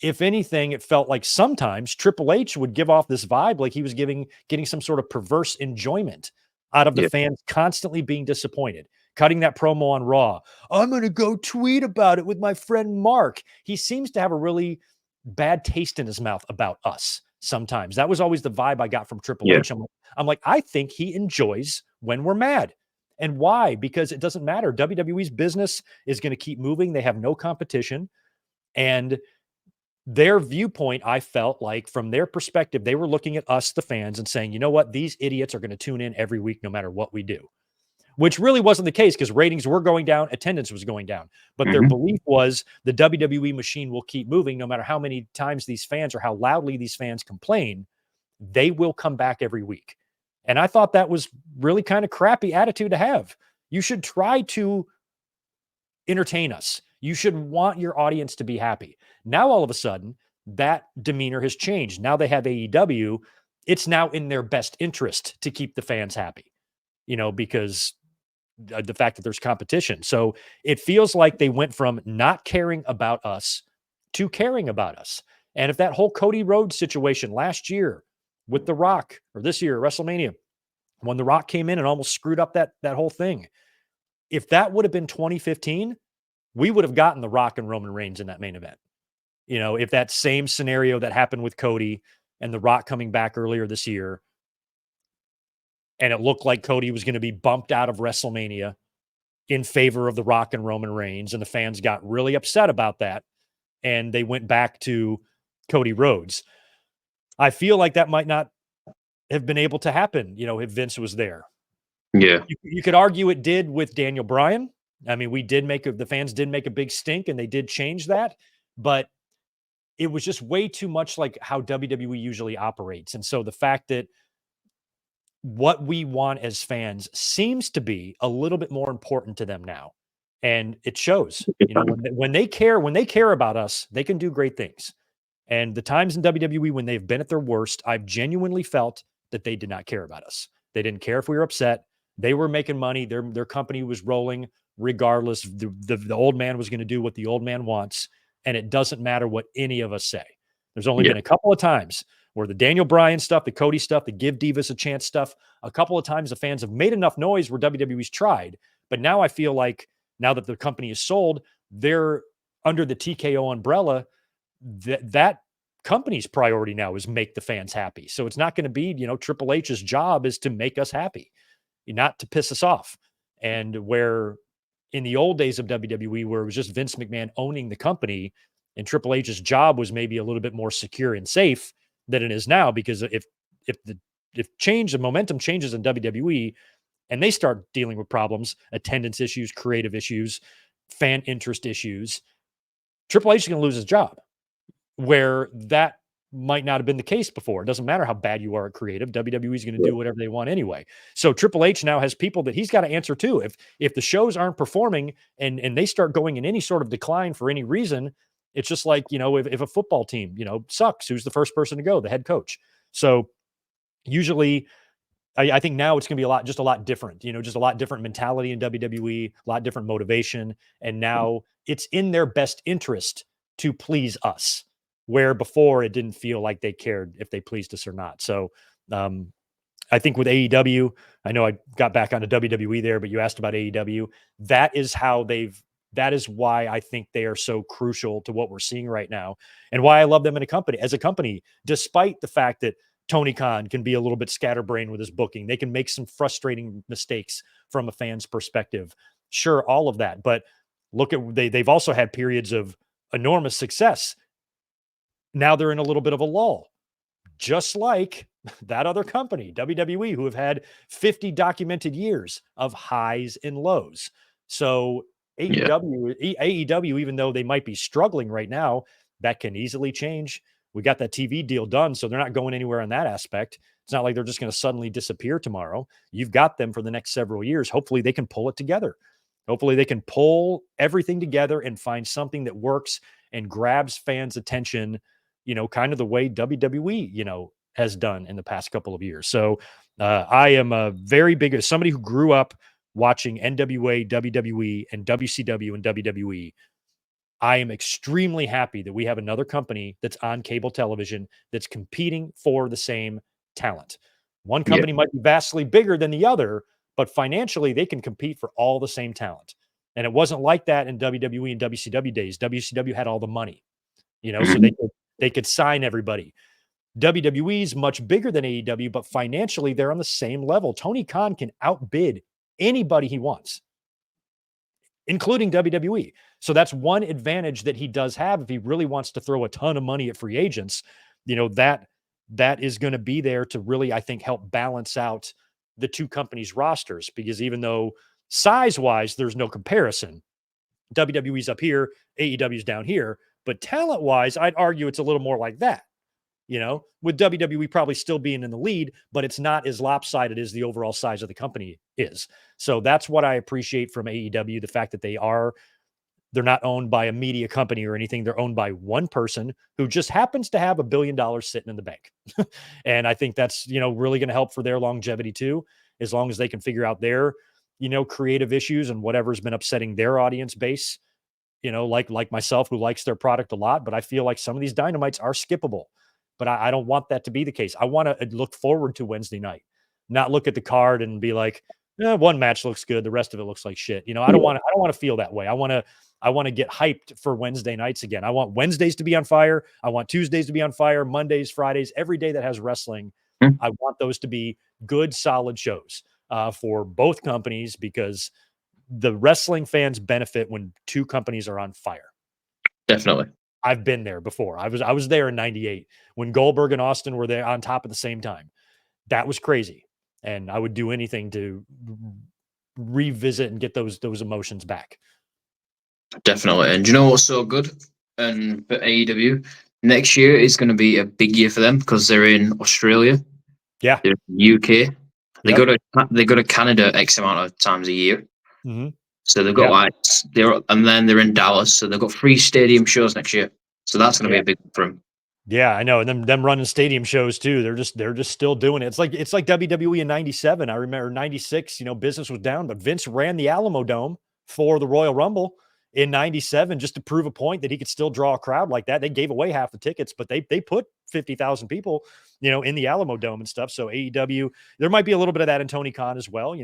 If anything, it felt like sometimes Triple H would give off this vibe like he was getting some sort of perverse enjoyment out of the fans constantly being disappointed. Cutting that promo on Raw. I'm going to go tweet about it with my friend Mark. He seems to have a really bad taste in his mouth about us sometimes. That was always the vibe I got from Triple H. I'm like, I think he enjoys when we're mad. And why? Because it doesn't matter. WWE's business is going to keep moving. They have no competition. And their viewpoint, I felt like from their perspective, they were looking at us, the fans, and saying, you know what? These idiots are going to tune in every week, no matter what we do, which really wasn't the case because ratings were going down. Attendance was going down. But their belief was the WWE machine will keep moving no matter how many times these fans or how loudly these fans complain. They will come back every week. And I thought that was really kind of crappy attitude to have. You should try to entertain us. You should want your audience to be happy. Now, all of a sudden, that demeanor has changed. Now they have AEW. It's now in their best interest to keep the fans happy, because the fact that there's competition. So it feels like they went from not caring about us to caring about us. And if that whole Cody Rhodes situation last year with The Rock, or this year at WrestleMania, when The Rock came in and almost screwed up that whole thing, if that would have been 2015, we would have gotten The Rock and Roman Reigns in that main event. If that same scenario that happened with Cody and The Rock coming back earlier this year, and it looked like Cody was going to be bumped out of WrestleMania in favor of The Rock and Roman Reigns, and the fans got really upset about that, and they went back to Cody Rhodes. I feel like that might not have been able to happen, if Vince was there. Yeah. You could argue it did with Daniel Bryan. I mean, the fans did make a big stink, and they did change that, but it was just way too much like how WWE usually operates. And so the fact that what we want as fans seems to be a little bit more important to them now. And it shows, when they care about us, they can do great things. And the times in WWE when they've been at their worst, I've genuinely felt that they did not care about us. They didn't care if we were upset. They were making money. Their company was rolling regardless. The old man was going to do what the old man wants. And it doesn't matter what any of us say. There's only been a couple of times where the Daniel Bryan stuff, the Cody stuff, the Give Divas a Chance stuff, a couple of times the fans have made enough noise where WWE's tried. But now I feel like now that the company is sold, they're under the TKO umbrella. That company's priority now is make the fans happy. So it's not going to be, Triple H's job is to make us happy, not to piss us off. And where in the old days of WWE, where it was just Vince McMahon owning the company and Triple H's job was maybe a little bit more secure and safe than it is now, because if the momentum changes in WWE and they start dealing with problems, attendance issues, creative issues, fan interest issues, Triple H is going to lose his job, where that might not have been the case before. It doesn't matter how bad you are at creative. WWE is going to do whatever they want anyway. So Triple H now has people that he's got to answer to. If the shows aren't performing and they start going in any sort of decline for any reason, it's just like, if a football team, sucks, who's the first person to go? The head coach. So usually I think now it's going to be a lot different, just a lot different mentality in WWE, a lot different motivation. And now it's in their best interest to please us, where before it didn't feel like they cared if they pleased us or not. So I think with AEW, I know I got back onto WWE there, but you asked about AEW. That is why I think they are so crucial to what we're seeing right now, and why I love them as a company, despite the fact that Tony Khan can be a little bit scatterbrained with his booking. They can make some frustrating mistakes from a fan's perspective. Sure, all of that. But Look at they've also had periods of enormous success. Now they're in a little bit of a lull, just like that other company, WWE, who have had 50 documented years of highs and lows. So AEW, even though they might be struggling right now, that can easily change. We got that TV deal done, so they're not going anywhere on that aspect. It's not like they're just going to suddenly disappear tomorrow. You've got them for the next several years. Hopefully they can pull it together. Hopefully they can pull everything together and find something that works and grabs fans' attention, kind of the way WWE, has done in the past couple of years. So I am a very big, as somebody who grew up watching NWA, WWE, and WCW and WWE, I am extremely happy that we have another company that's on cable television that's competing for the same talent. One company might be vastly bigger than the other, but financially they can compete for all the same talent. And it wasn't like that in WWE and WCW days. WCW had all the money, so they could sign everybody. WWE is much bigger than AEW, but financially they're on the same level. Tony Khan can outbid anybody he wants, including WWE. So that's one advantage that he does have if he really wants to throw a ton of money at free agents. That is going to be there to really, I think, help balance out the two companies' rosters, because even though size-wise there's no comparison, WWE's up here, AEW's down here, but talent-wise, I'd argue it's a little more like that. With WWE probably still being in the lead, but it's not as lopsided as the overall size of the company is. So that's what I appreciate from AEW, the fact that they're not owned by a media company or anything. They're owned by one person who just happens to have $1 billion sitting in the bank. And I think that's, really going to help for their longevity too, as long as they can figure out their, creative issues and whatever's been upsetting their audience base, like myself, who likes their product a lot. But I feel like some of these dynamites are skippable. But I don't want that to be the case. I want to look forward to Wednesday night, not look at the card and be like, one match looks good, the rest of it looks like shit. I don't want to feel that way. I want to get hyped for Wednesday nights again. I want Wednesdays to be on fire. I want Tuesdays to be on fire, Mondays, Fridays, every day that has wrestling. I want those to be good, solid shows for both companies, because the wrestling fans benefit when two companies are on fire. Definitely. I've been there before. I was there in 98 when Goldberg and Austin were there on top at the same time. That was crazy. And I would do anything to revisit and get those emotions back. Definitely. And do you know what's so good? And for AEW, next year is going to be a big year for them because they're in Australia. Yeah. They're in UK. They go to Canada X amount of times a year. Mm-hmm. So they've got and then they're in Dallas. So they've got 3 stadium shows next year. So that's going to be a big one for them. Yeah, I know. And them running stadium shows too. They're just still doing it. It's like WWE in 97. I remember 96, business was down, but Vince ran the Alamo Dome for the Royal Rumble in 97 just to prove a point that he could still draw a crowd like that. They gave away half the tickets, but they put 50,000 people, in the Alamo Dome and stuff. So AEW, there might be a little bit of that in Tony Khan as well.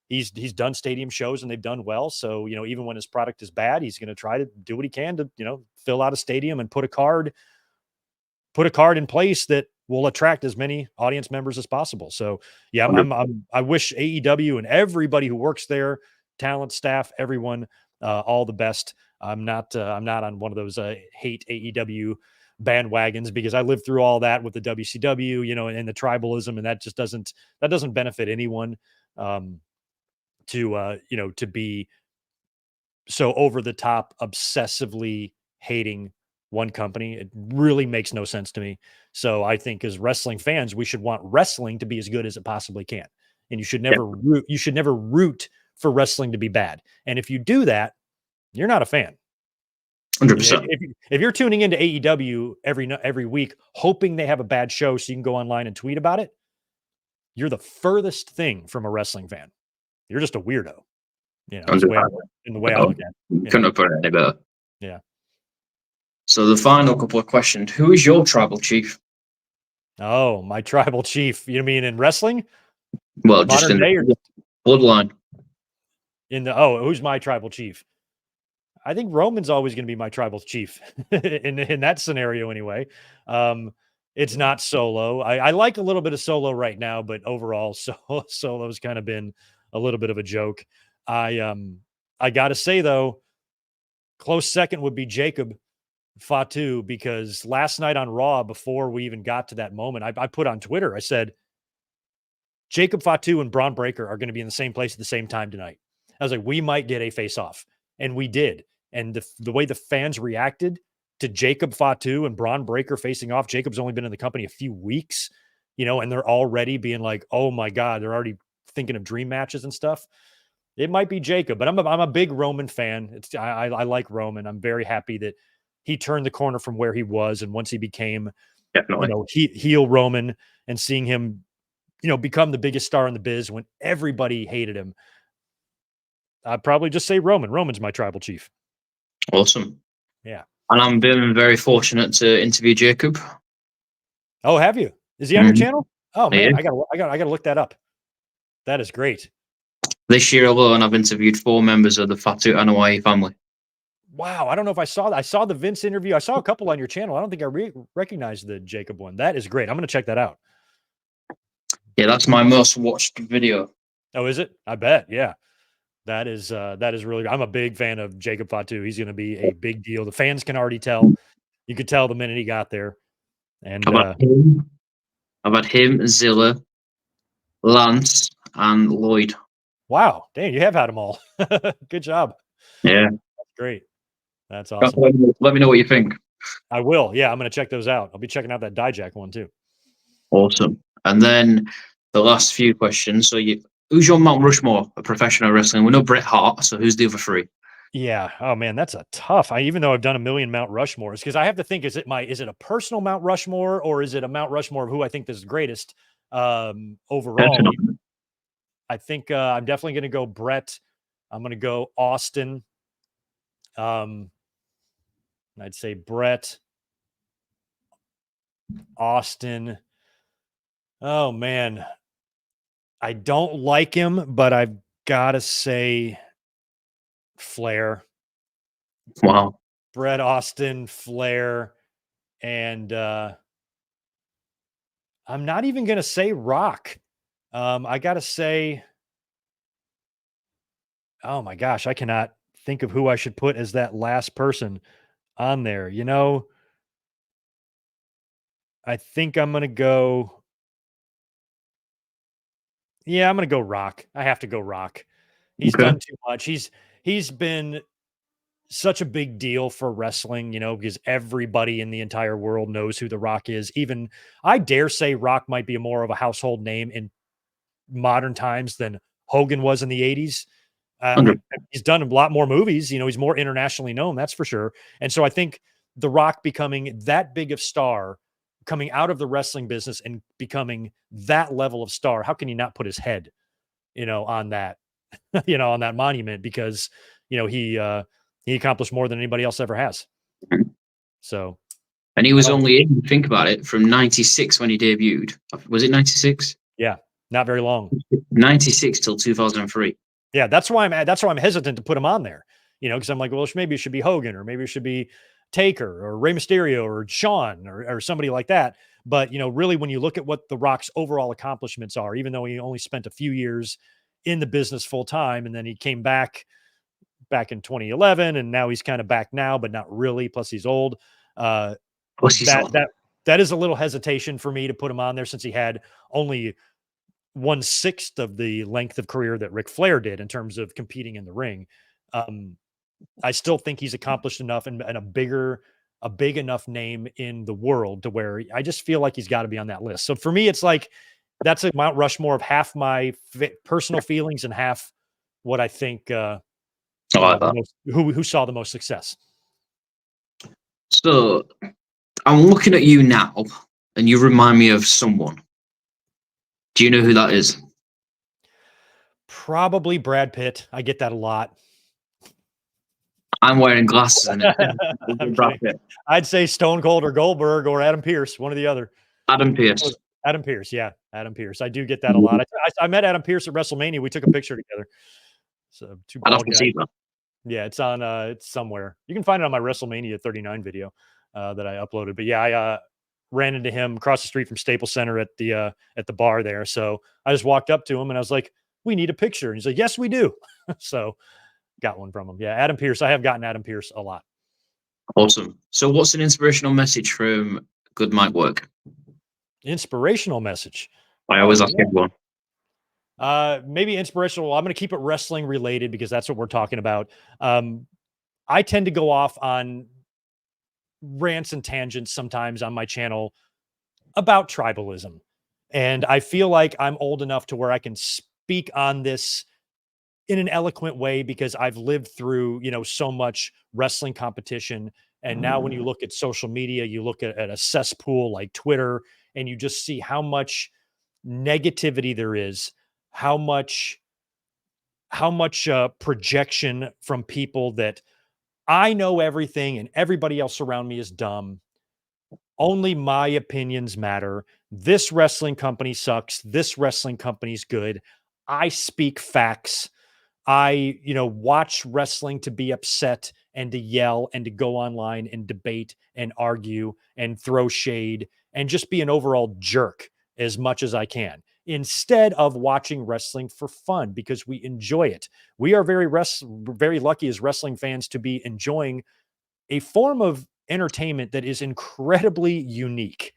He's done stadium shows and they've done well. So, even when his product is bad, he's going to try to do what he can to, fill out a stadium and put a card in place that will attract as many audience members as possible. So yeah, I wish AEW and everybody who works there, talent, staff, everyone, all the best. I'm not on one of those hate AEW bandwagons, because I lived through all that with the WCW, and the tribalism, and that just doesn't benefit anyone. To be so over the top, obsessively hating one company, it really makes no sense to me. So I think as wrestling fans, we should want wrestling to be as good as it possibly can. And you should never root for wrestling to be bad. And if you do that, you're not a fan. 100%. If you're tuning into AEW every week, hoping they have a bad show so you can go online and tweet about it, you're the furthest thing from a wrestling fan. You're just a weirdo, in the way I look at it. Couldn't have put it any better. Yeah. So the final couple of questions: who is your tribal chief? Oh, my tribal chief. You mean in wrestling? Well, just in the bloodline. Who's my tribal chief? I think Roman's always going to be my tribal chief in that scenario anyway. It's not Solo. I like a little bit of Solo right now, but overall, Solo's kind of been a little bit of a joke. I got to say though, Close second would be Jacob Fatu, because last night on Raw, before we even got to that moment, I put on Twitter, I said, Jacob Fatu and Braun Breaker are going to be in the same place at the same time tonight. I was like, we might get a face-off. And we did. And the way the fans reacted to Jacob Fatu and Braun Breaker facing off, Jacob's only been in the company a few weeks, and they're already being like, oh my God, they're already thinking of dream matches and stuff. It might be Jacob, but I'm a big Roman fan. I like Roman. I'm very happy that he turned the corner from where he was. And once he became, Definitely. heel Roman, and seeing him, become the biggest star in the biz when everybody hated him, I'd probably just say Roman. Roman's my tribal chief. Awesome. Yeah. And I'm been very fortunate to interview Jacob. Oh, have you? Is he on your channel? Oh man, Yeah. I gotta look that up. That is great. This year alone, I've interviewed 4 members of the Fatu and Hawaii family. Wow. I don't know if I saw that. I saw the Vince interview. I saw a couple on your channel. I don't think I recognized the Jacob one. That is great. I'm going to check that out. Yeah, that's my most watched video. Oh, is it? I bet. Yeah. That is really good. I'm a big fan of Jacob Fatu. He's going to be a big deal. The fans can already tell. You could tell the minute he got there. And I've had him, Zilla, Lance, and Lloyd. Wow. Dang, you have had them all. Good job. Yeah. That's great. That's awesome. Let me know what you think. I will. Yeah, I'm going to check those out. I'll be checking out that Dijak one too. Awesome. And then the last few questions. So who's your Mount Rushmore of professional wrestling? We know Bret Hart, so who's the other 3? Yeah. Oh man, that's a tough. Even though I've done a million Mount Rushmores, because I have to think: is it a personal Mount Rushmore, or is it a Mount Rushmore of who I think is the greatest overall? I think I'm definitely going to go Bret. I'm going to go Austin. I'd say Bret, Austin. Oh man, I don't like him, but I've got to say Flair. Wow. Bret, Austin, Flair, and I'm not even going to say Rock. I got to say, oh my gosh, I cannot think of who I should put as that last person on there. I think I'm going to go. Yeah, I'm going to go Rock. I have to go Rock. He's done too much. He's been such a big deal for wrestling, because everybody in the entire world knows who The Rock is. Even I dare say Rock might be more of a household name in modern times than Hogan was in the 80s. He's done a lot more movies. He's more internationally known, that's for sure. And so I think The Rock becoming that big of star, coming out of the wrestling business and becoming that level of star, how can you not put his head, on that, on that monument? Because, he accomplished more than anybody else ever has. So, and he was only in, think about it, from 96 when he debuted. Was it 96? Yeah, not very long. 96 till 2003. Yeah, that's why I'm hesitant to put him on there. Because I'm like, well, maybe it should be Hogan, or maybe it should be Taker or Rey Mysterio or Shawn or somebody like that. But really, when you look at what The Rock's overall accomplishments are, even though he only spent a few years in the business full time, and then he came back in 2011, and now he's kind of back now, but not really. Plus, he's old. That is a little hesitation for me to put him on there, since he had only 1/6 of the length of career that Ric Flair did in terms of competing in the ring. I still think he's accomplished enough and a big enough name in the world to where I just feel like he's got to be on that list. So for me, it's like that's a Mount Rushmore of half my personal feelings and half what I think. Who saw the most success. So I'm looking at you now, and you remind me of someone. Do you know who that is? Probably Brad Pitt. I get that a lot. I'm wearing glasses in it. I'd say Stone Cold or Goldberg or Adam Pearce, one or the other. Adam Pearce. Adam Pearce, yeah. Adam Pearce. I do get that a lot. I met Adam Pearce at WrestleMania. We took a picture together. So I'd have to see that. Yeah, it's on it's somewhere. You can find it on my WrestleMania 39 video that I uploaded. But yeah, I ran into him across the street from Staples Center at the bar there. So I just walked up to him and I was like, "We need a picture." And he's like, "Yes, we do." So got one from him. Yeah, Adam Pearce. I have gotten Adam Pearce a lot. Awesome. So what's an inspirational message from GoodMicWork? Inspirational message. I always ask everyone. Maybe inspirational. I'm going to keep it wrestling related because that's what we're talking about. I tend to go off on rants and tangents sometimes on my channel about tribalism. And I feel like I'm old enough to where I can speak on this in an eloquent way because I've lived through, so much wrestling competition. And now when you look at social media, you look at a cesspool like Twitter, and you just see how much negativity there is, how much projection from people that I know everything and everybody else around me is dumb. Only my opinions matter. This wrestling company sucks. This wrestling company's good. I speak facts. I, watch wrestling to be upset and to yell and to go online and debate and argue and throw shade and just be an overall jerk as much as I can, instead of watching wrestling for fun because we enjoy it. We are very lucky as wrestling fans to be enjoying a form of entertainment that is incredibly unique.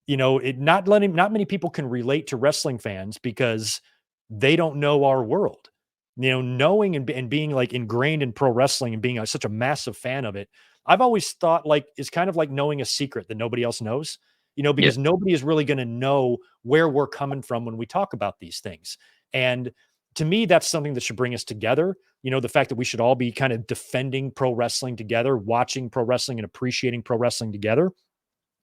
Not many people can relate to wrestling fans because they don't know our world. Knowing and being like ingrained in pro wrestling and being such a massive fan of it, I've always thought like it's kind of like knowing a secret that nobody else knows. Because nobody is really going to know where we're coming from when we talk about these things. And to me, that's something that should bring us together. The fact that we should all be kind of defending pro wrestling together, watching pro wrestling and appreciating pro wrestling together.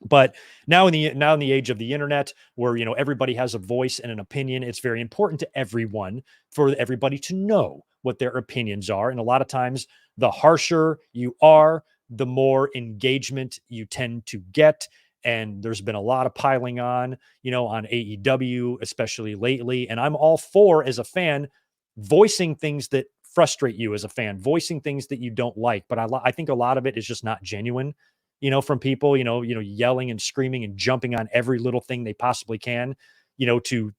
But now in the age of the internet, where everybody has a voice and an opinion, it's very important to everyone for everybody to know what their opinions are. And a lot of times, the harsher you are, the more engagement you tend to get. And there's been a lot of piling on AEW, especially lately. And I'm all for, as a fan, voicing things that frustrate you as a fan, voicing things that you don't like. But I think a lot of it is just not genuine. From people, yelling and screaming and jumping on every little thing they possibly can, to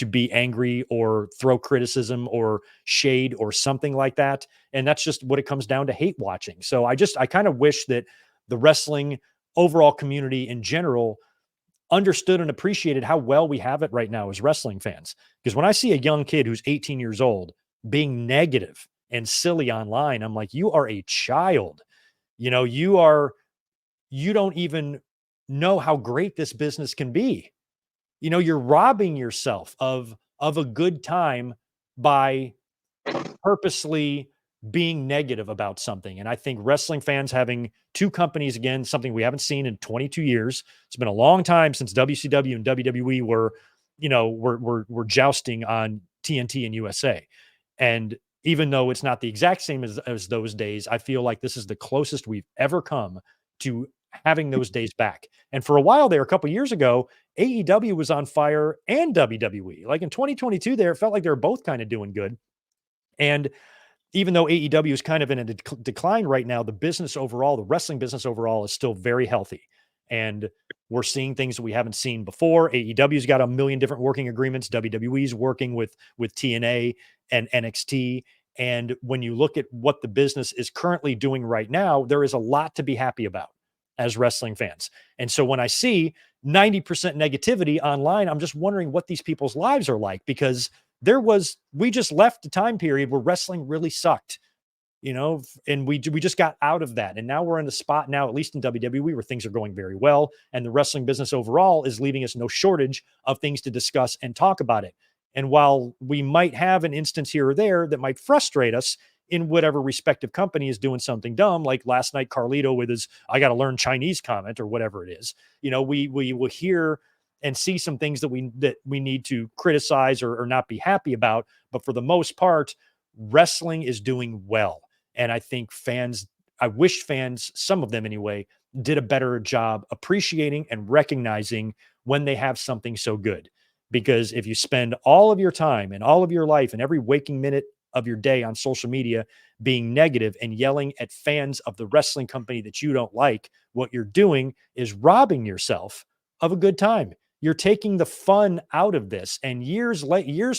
be angry or throw criticism or shade or something like that. And that's just what it comes down to, hate watching. So I kind of wish that the wrestling overall community in general understood and appreciated how well we have it right now as wrestling fans. Because when I see a young kid who's 18 years old being negative and silly online, I'm like, you are a child. You don't even know how great this business can be. You're robbing yourself of a good time by purposely being negative about something. And I think wrestling fans having two companies, again, something we haven't seen in 22 years. It's been a long time since WCW and WWE were jousting on TNT and USA. And even though it's not the exact same as those days, I feel like this is the closest we've ever come to having those days back. And for a while there, a couple years ago, AEW was on fire and WWE. Like in 2022 there, it felt like they were both kind of doing good. And even though AEW is kind of in a decline right now, the business overall, the wrestling business overall, is still very healthy. And we're seeing things that we haven't seen before. AEW's got a million different working agreements. WWE's working with TNA and NXT. And when you look at what the business is currently doing right now, there is a lot to be happy about as wrestling fans. And so when I see 90% negativity online, I'm just wondering what these people's lives are like, because we just left a time period where wrestling really sucked, and we just got out of that. And now we're in a spot now, at least in WWE, where things are going very well. And the wrestling business overall is leaving us no shortage of things to discuss and talk about it. And while we might have an instance here or there that might frustrate us in whatever respective company is doing something dumb, like last night, Carlito with his, I got to learn Chinese comment or whatever it is, we will hear and see some things that we need to criticize or not be happy about. But for the most part, wrestling is doing well. And I think I wish fans, some of them anyway, did a better job appreciating and recognizing when they have something so good. Because if you spend all of your time and all of your life and every waking minute of your day on social media being negative and yelling at fans of the wrestling company that you don't like, what you're doing is robbing yourself of a good time. You're taking the fun out of this. And years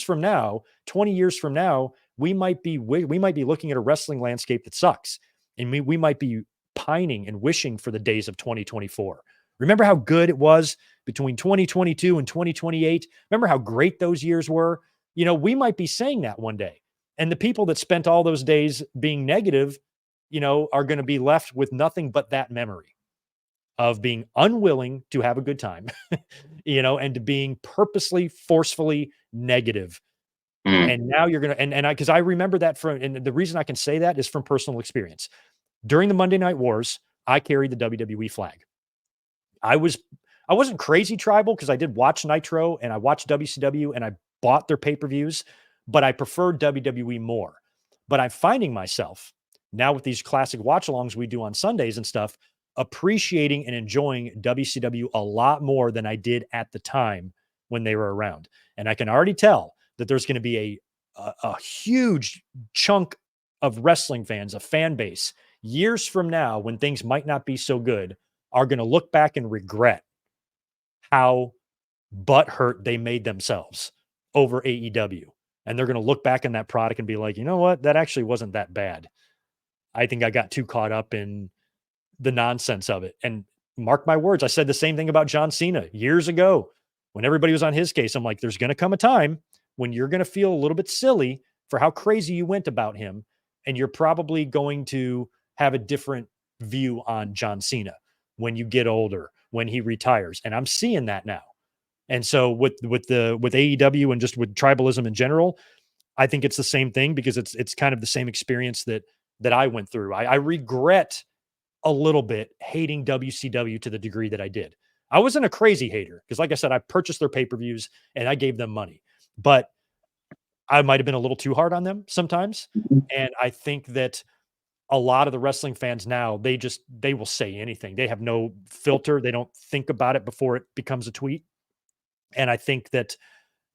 from now, 20 years from now, we might be looking at a wrestling landscape that sucks. And we might be pining and wishing for the days of 2024. Remember how good it was between 2022 and 2028? Remember how great those years were? You know, we might be saying that one day. And the people that spent all those days being negative, you know, are going to be left with nothing but that memory of being unwilling to have a good time, you know, and to being purposely, forcefully negative. And now you're going to, because I remember that and the reason I can say that is from personal experience. During the Monday Night Wars, I carried the WWE flag. I wasn't crazy tribal because I did watch Nitro and I watched WCW and I bought their pay-per-views, but I preferred WWE more. But I'm finding myself now with these classic watch-alongs we do on Sundays and stuff, appreciating and enjoying WCW a lot more than I did at the time when they were around. And I can already tell that there's going to be a huge chunk of wrestling fans, a fan base, years from now when things might not be so good, are going to look back and regret how butthurt they made themselves over AEW. And they're going to look back on that product and be like, you know what? That actually wasn't that bad. I think I got too caught up in the nonsense of it. And mark my words, I said the same thing about John Cena years ago when everybody was on his case. I'm like, there's going to come a time when you're going to feel a little bit silly for how crazy you went about him. And you're probably going to have a different view on John Cena when you get older, when he retires. And I'm seeing that now. And so with AEW and just with tribalism in general, I think it's the same thing because it's kind of the same experience that I went through. I regret a little bit hating WCW to the degree that I did. I wasn't a crazy hater because, like I said, I purchased their pay-per-views and I gave them money, but I might have been a little too hard on them sometimes. And I think that a lot of the wrestling fans now, they will say anything. They have no filter. They don't think about it before it becomes a tweet. And I think that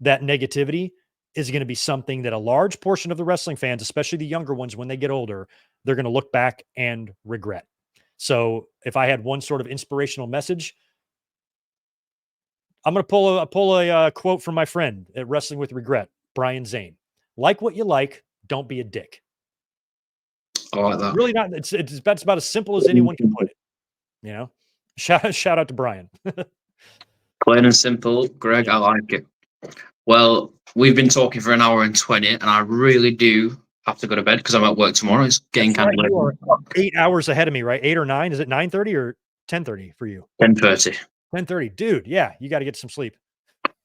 negativity is going to be something that a large portion of the wrestling fans, especially the younger ones, when they get older, they're going to look back and regret. So if I had one sort of inspirational message, I'm going to pull a quote from my friend at Wrestling with Regret, Brian Zane. Like what you like, don't be a dick. I like that. Really not. It's about as simple as anyone can put it. You know, shout out to Brian. Plain and simple, Greg. I like it. Well, we've been talking for an hour and 20, and I really do have to go to bed because I'm at work tomorrow. It's getting kind of late. You are 8 hours ahead of me, right? 8 or 9? Is it 9:30 or 10:30 for you? 10:30. 10:30, dude. Yeah, you got to get some sleep.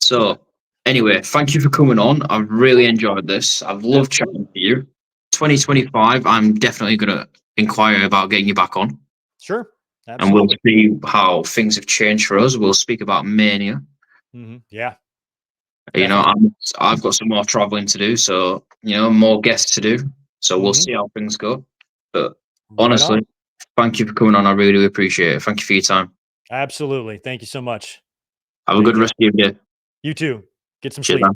So, anyway, thank you for coming on. I've really enjoyed this. I've loved chatting to you. 2025, I'm definitely going to inquire about getting you back on. Sure. Absolutely. And we'll see how things have changed for us. We'll speak about Mania. Mm-hmm. Yeah. You know, I've got some more traveling to do, so you know, more guests to do. So we'll see how things go. But honestly, thank you for coming on. I really do appreciate it. Thank you for your time. Absolutely. Thank you so much. Have a good rest of your day. You too. Get some Cheers, sleep. man.